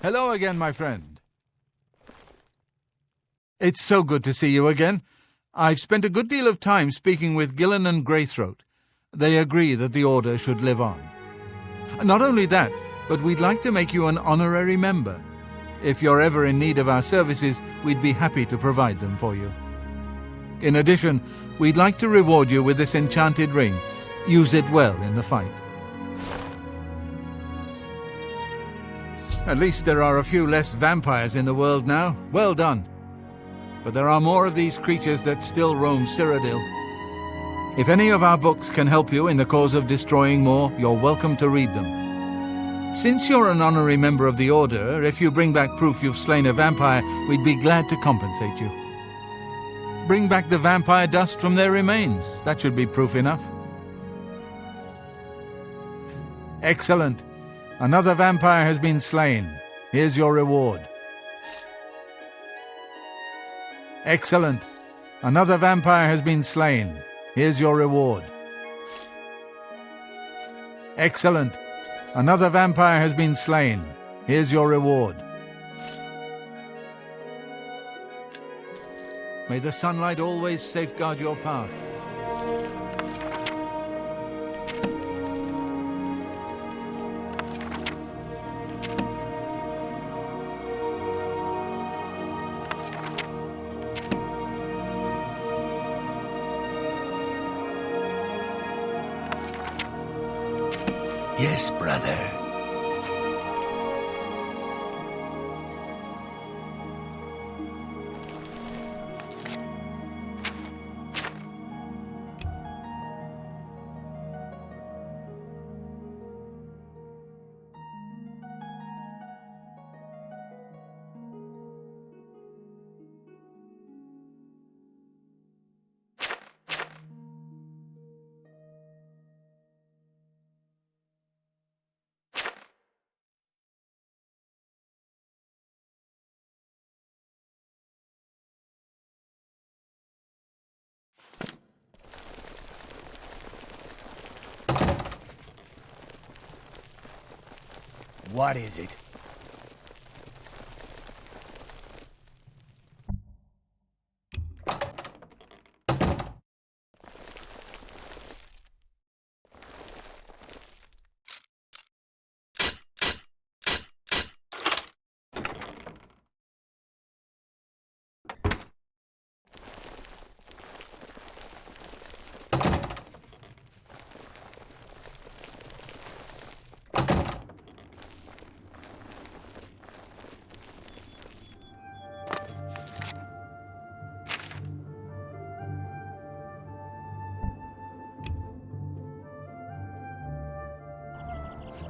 Hello again, my friend. It's so good to see you again. I've spent a good deal of time speaking with Gillen and Greythroat. They agree that the Order should live on. Not only that, but we'd like to make you an honorary member. If you're ever in need of our services, we'd be happy to provide them for you. In addition, we'd like to reward you with this enchanted ring. Use it well in the fight. At least there are a few less vampires in the world now. Well done. But there are more of these creatures that still roam Cyrodiil. If any of our books can help you in the cause of destroying more, you're welcome to read them. Since you're an honorary member of the Order, if you bring back proof you've slain a vampire, we'd be glad to compensate you. Bring back the vampire dust from their remains. That should be proof enough. Excellent. Another vampire has been slain. Here's your reward. Excellent. Another vampire has been slain. Here's your reward. Excellent. Another vampire has been slain. Here's your reward. May the sunlight always safeguard your path. Yes, brother. What is it?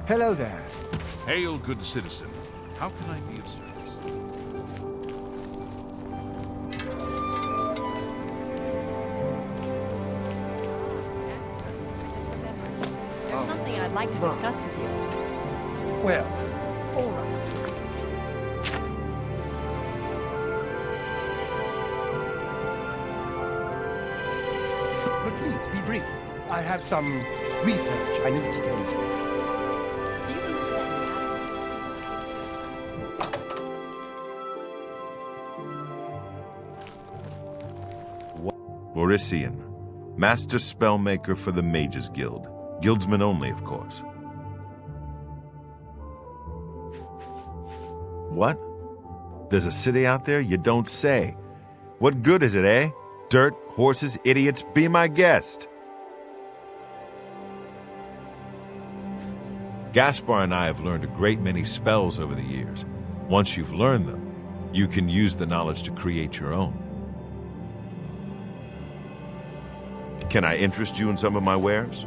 Hello there. Hail, good citizen. How can I be of service? There's something I'd like to discuss with you. Well, all right. But please, be brief. I have some research I need to tend to. Borician, Master Spellmaker for the Mages Guild. Guildsmen only, of course. What? There's a city out there? You don't say. What good is it, eh? Dirt, horses, idiots, be my guest. Gaspar and I have learned a great many spells over the years. Once you've learned them, you can use the knowledge to create your own. Can I interest you in some of my wares?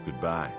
Goodbye.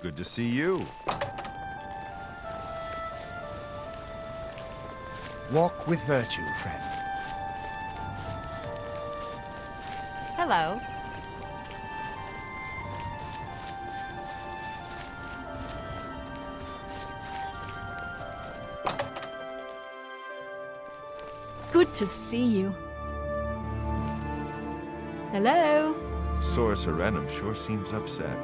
Good to see you. Walk with virtue, friend. Hello. Good to see you. Hello? Sora Serenum sure seems upset.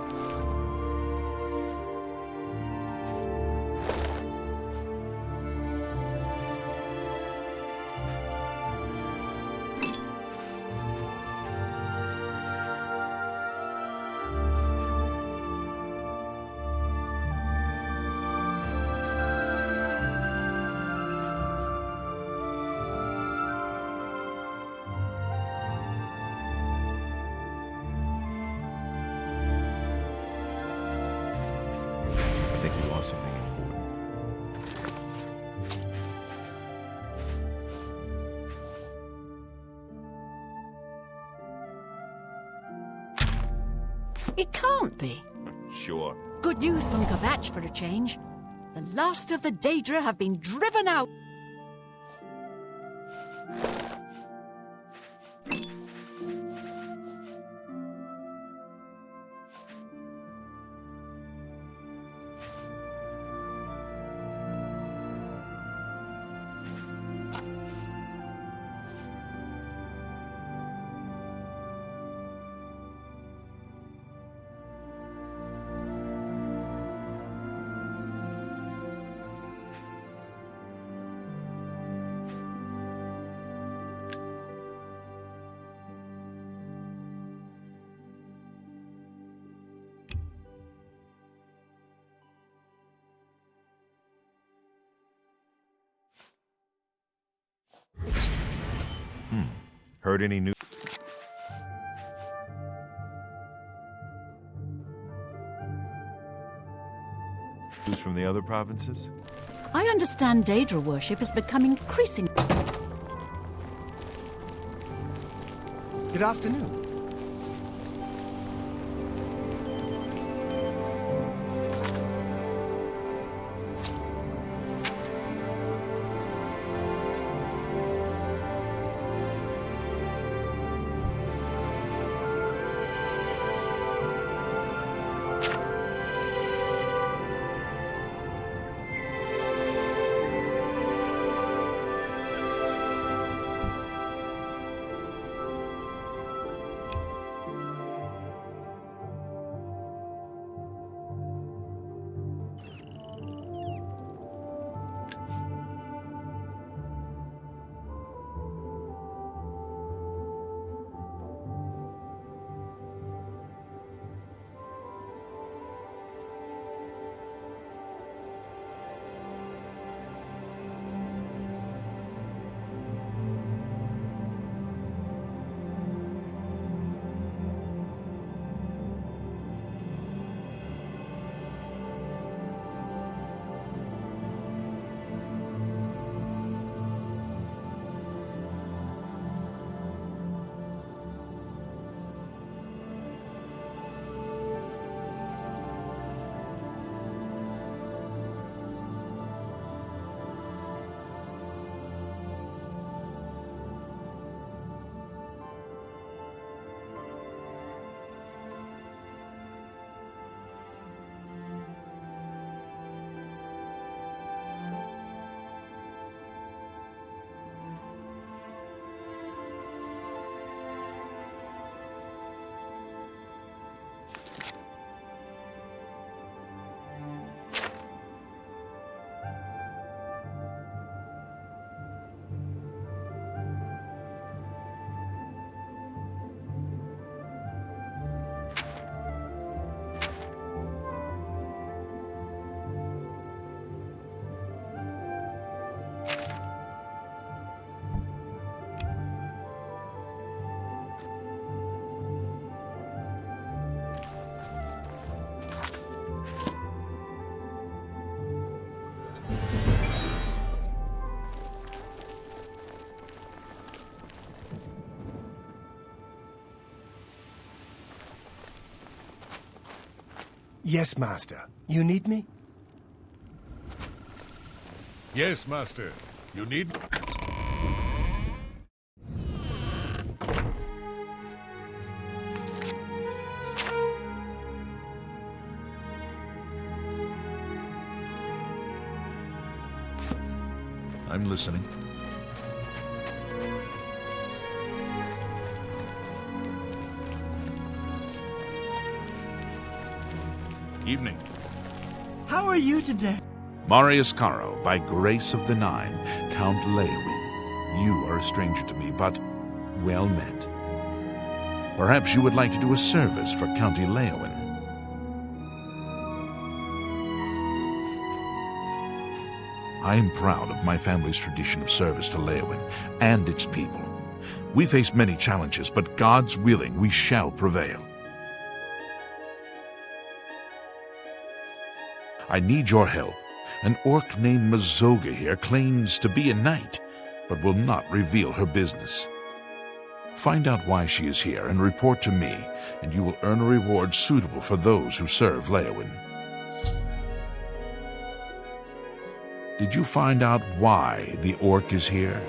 I think we lost something important. It can't be. Sure. Good news from Gavatch for a change. The last of the Daedra have been driven out. Heard any news from the other provinces? I understand Daedra worship is becoming increasing. Good afternoon. Yes, Master. You need me? Yes, Master. You need... I'm listening. Evening. How are you today? Marius Caro, by grace of the Nine, Count Leowin. You are a stranger to me, but well met. Perhaps you would like to do a service for County Leowin. I am proud of my family's tradition of service to Leowin and its people. We face many challenges, but God's willing, we shall prevail. I need your help. An orc named Mazoga here claims to be a knight, but will not reveal her business. Find out why she is here and report to me, and you will earn a reward suitable for those who serve Leowin. Did you find out why the orc is here?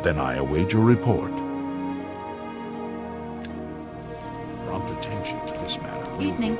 Then I await your report. Prompt attention to this matter. Evening.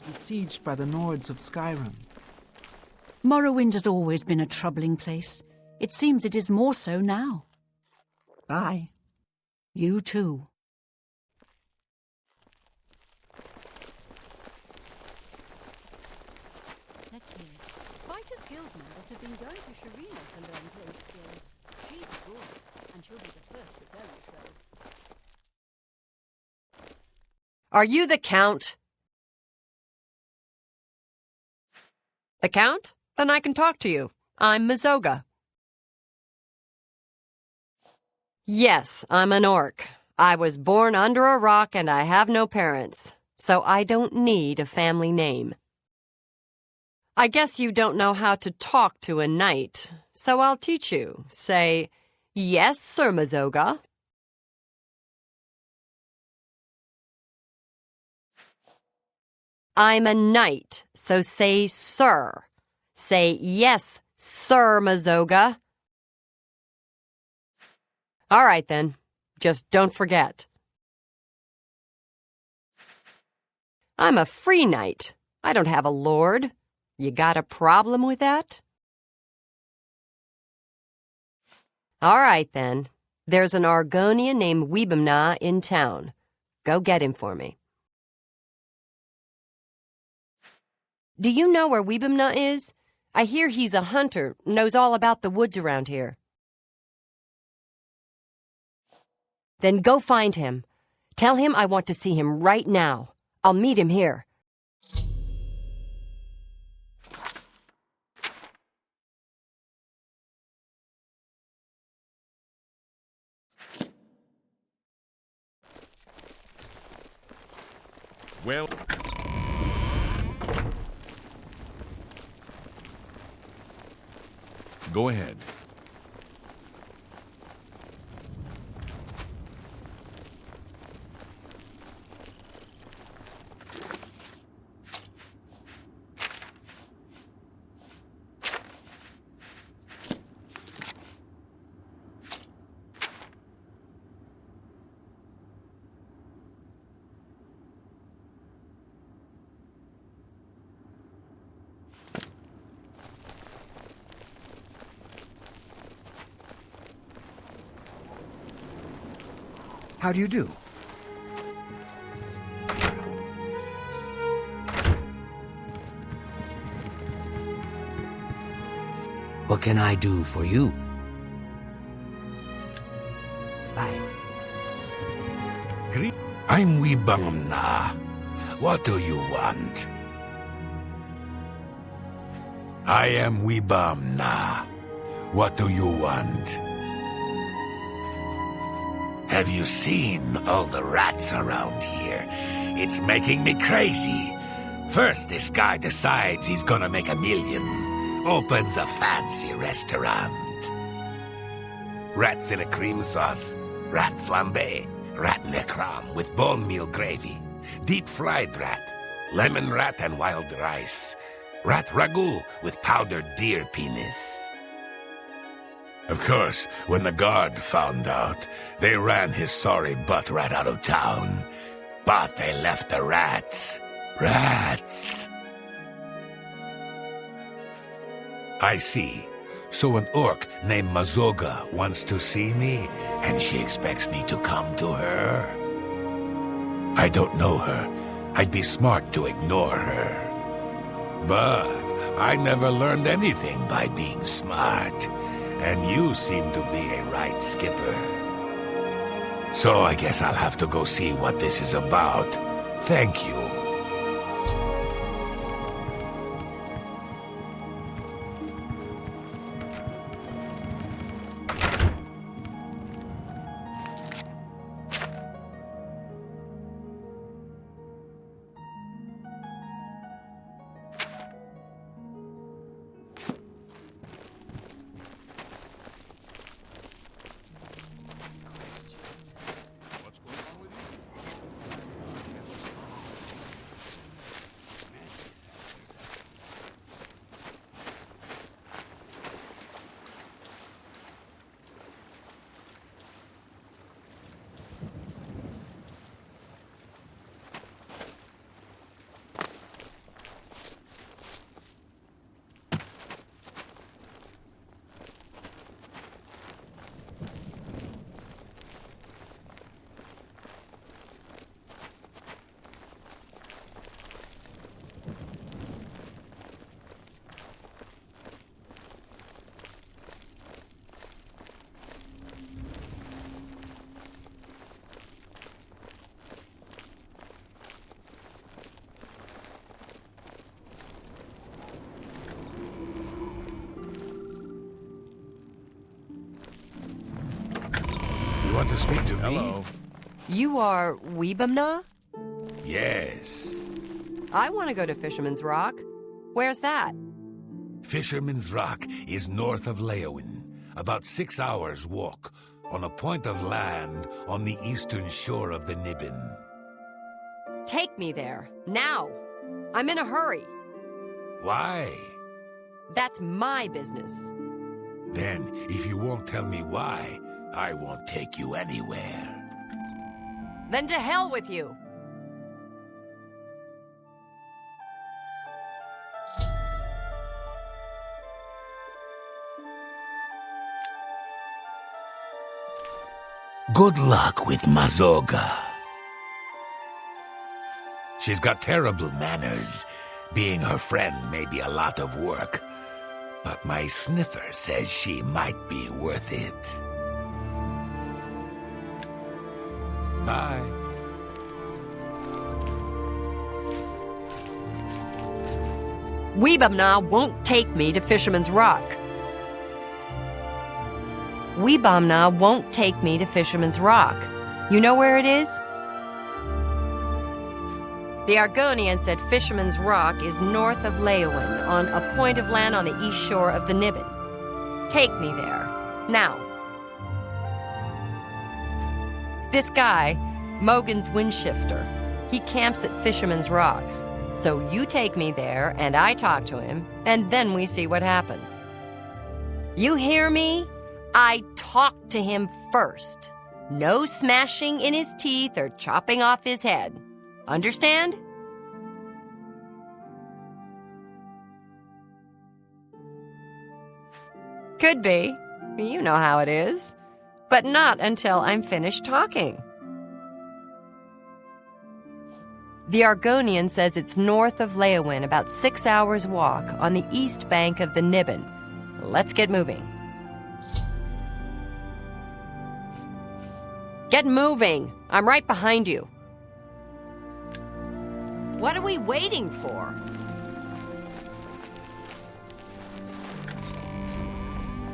Besieged by the Nords of Skyrim. Morrowind has always been a troubling place. It seems it is more so now. Bye. You too. Let's hear it. Fighters Guild members have been going to Sharina to learn blade skills. She's good, and she'll be the first to tell you so. Are you the Count? The Count? Then I can talk to you. I'm Mazoga. Yes, I'm an orc. I was born under a rock and I have no parents, so I don't need a family name. I guess you don't know how to talk to a knight, so I'll teach you. Say, "Yes, Sir Mazoga." I'm a knight, so say sir. Say, "Yes, Sir Mazoga." All right, then. Just don't forget. I'm a free knight. I don't have a lord. You got a problem with that? All right, then. There's an Argonian named Weebamna in town. Go get him for me. Do you know where Weebamna is? I hear he's a hunter, knows all about the woods around here. Then go find him. Tell him I want to see him right now. I'll meet him here. Well... Go ahead. How do you do? What can I do for you? Bye. I'm Wibamna. What do you want? I am Wibamna. What do you want? Have you seen all the rats around here? It's making me crazy. First, this guy decides he's gonna make $1 million. Opens a fancy restaurant. Rats in a cream sauce, rat flambe, rat necrom with bone meal gravy, deep-fried rat, lemon rat and wild rice, rat ragu with powdered deer penis. Of course, when the guard found out, they ran his sorry butt right out of town. But they left the rats. Rats. I see. So an orc named Mazoga wants to see me, and she expects me to come to her. I don't know her. I'd be smart to ignore her. But I never learned anything by being smart, and you seem to be a right skipper. So I guess I'll have to go see what this is about. Thank you. You want to speak to me? Hello. You are Wibamna? Yes. I want to go to Fisherman's Rock. Where's that? Fisherman's Rock is north of Leowin, about 6 hours' walk, on a point of land on the eastern shore of the Niben. Take me there, now. I'm in a hurry. Why? That's my business. Then, if you won't tell me why, I won't take you anywhere. Then to hell with you. Good luck with Mazoga. She's got terrible manners. Being her friend may be a lot of work, but my sniffer says she might be worth it. Bye. Wibamna won't take me to Fisherman's Rock. Wibamna won't take me to Fisherman's Rock. You know where it is? The Argonian said Fisherman's Rock is north of Leowin, on a point of land on the east shore of the Niben. Take me there, now. This guy, Mogan's Windshifter, he camps at Fisherman's Rock. So you take me there, and I talk to him, and then we see what happens. You hear me? I talk to him first. No smashing in his teeth or chopping off his head. Understand? Could be. You know how it is. But not until I'm finished talking. The Argonian says it's north of Leowin, about 6 hours' walk, on the east bank of the Niben. Let's get moving. Get moving! I'm right behind you. What are we waiting for?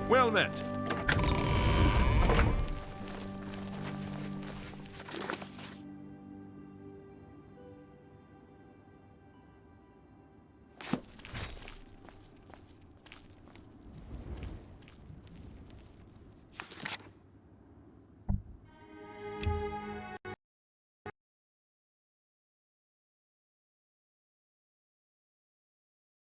Well met.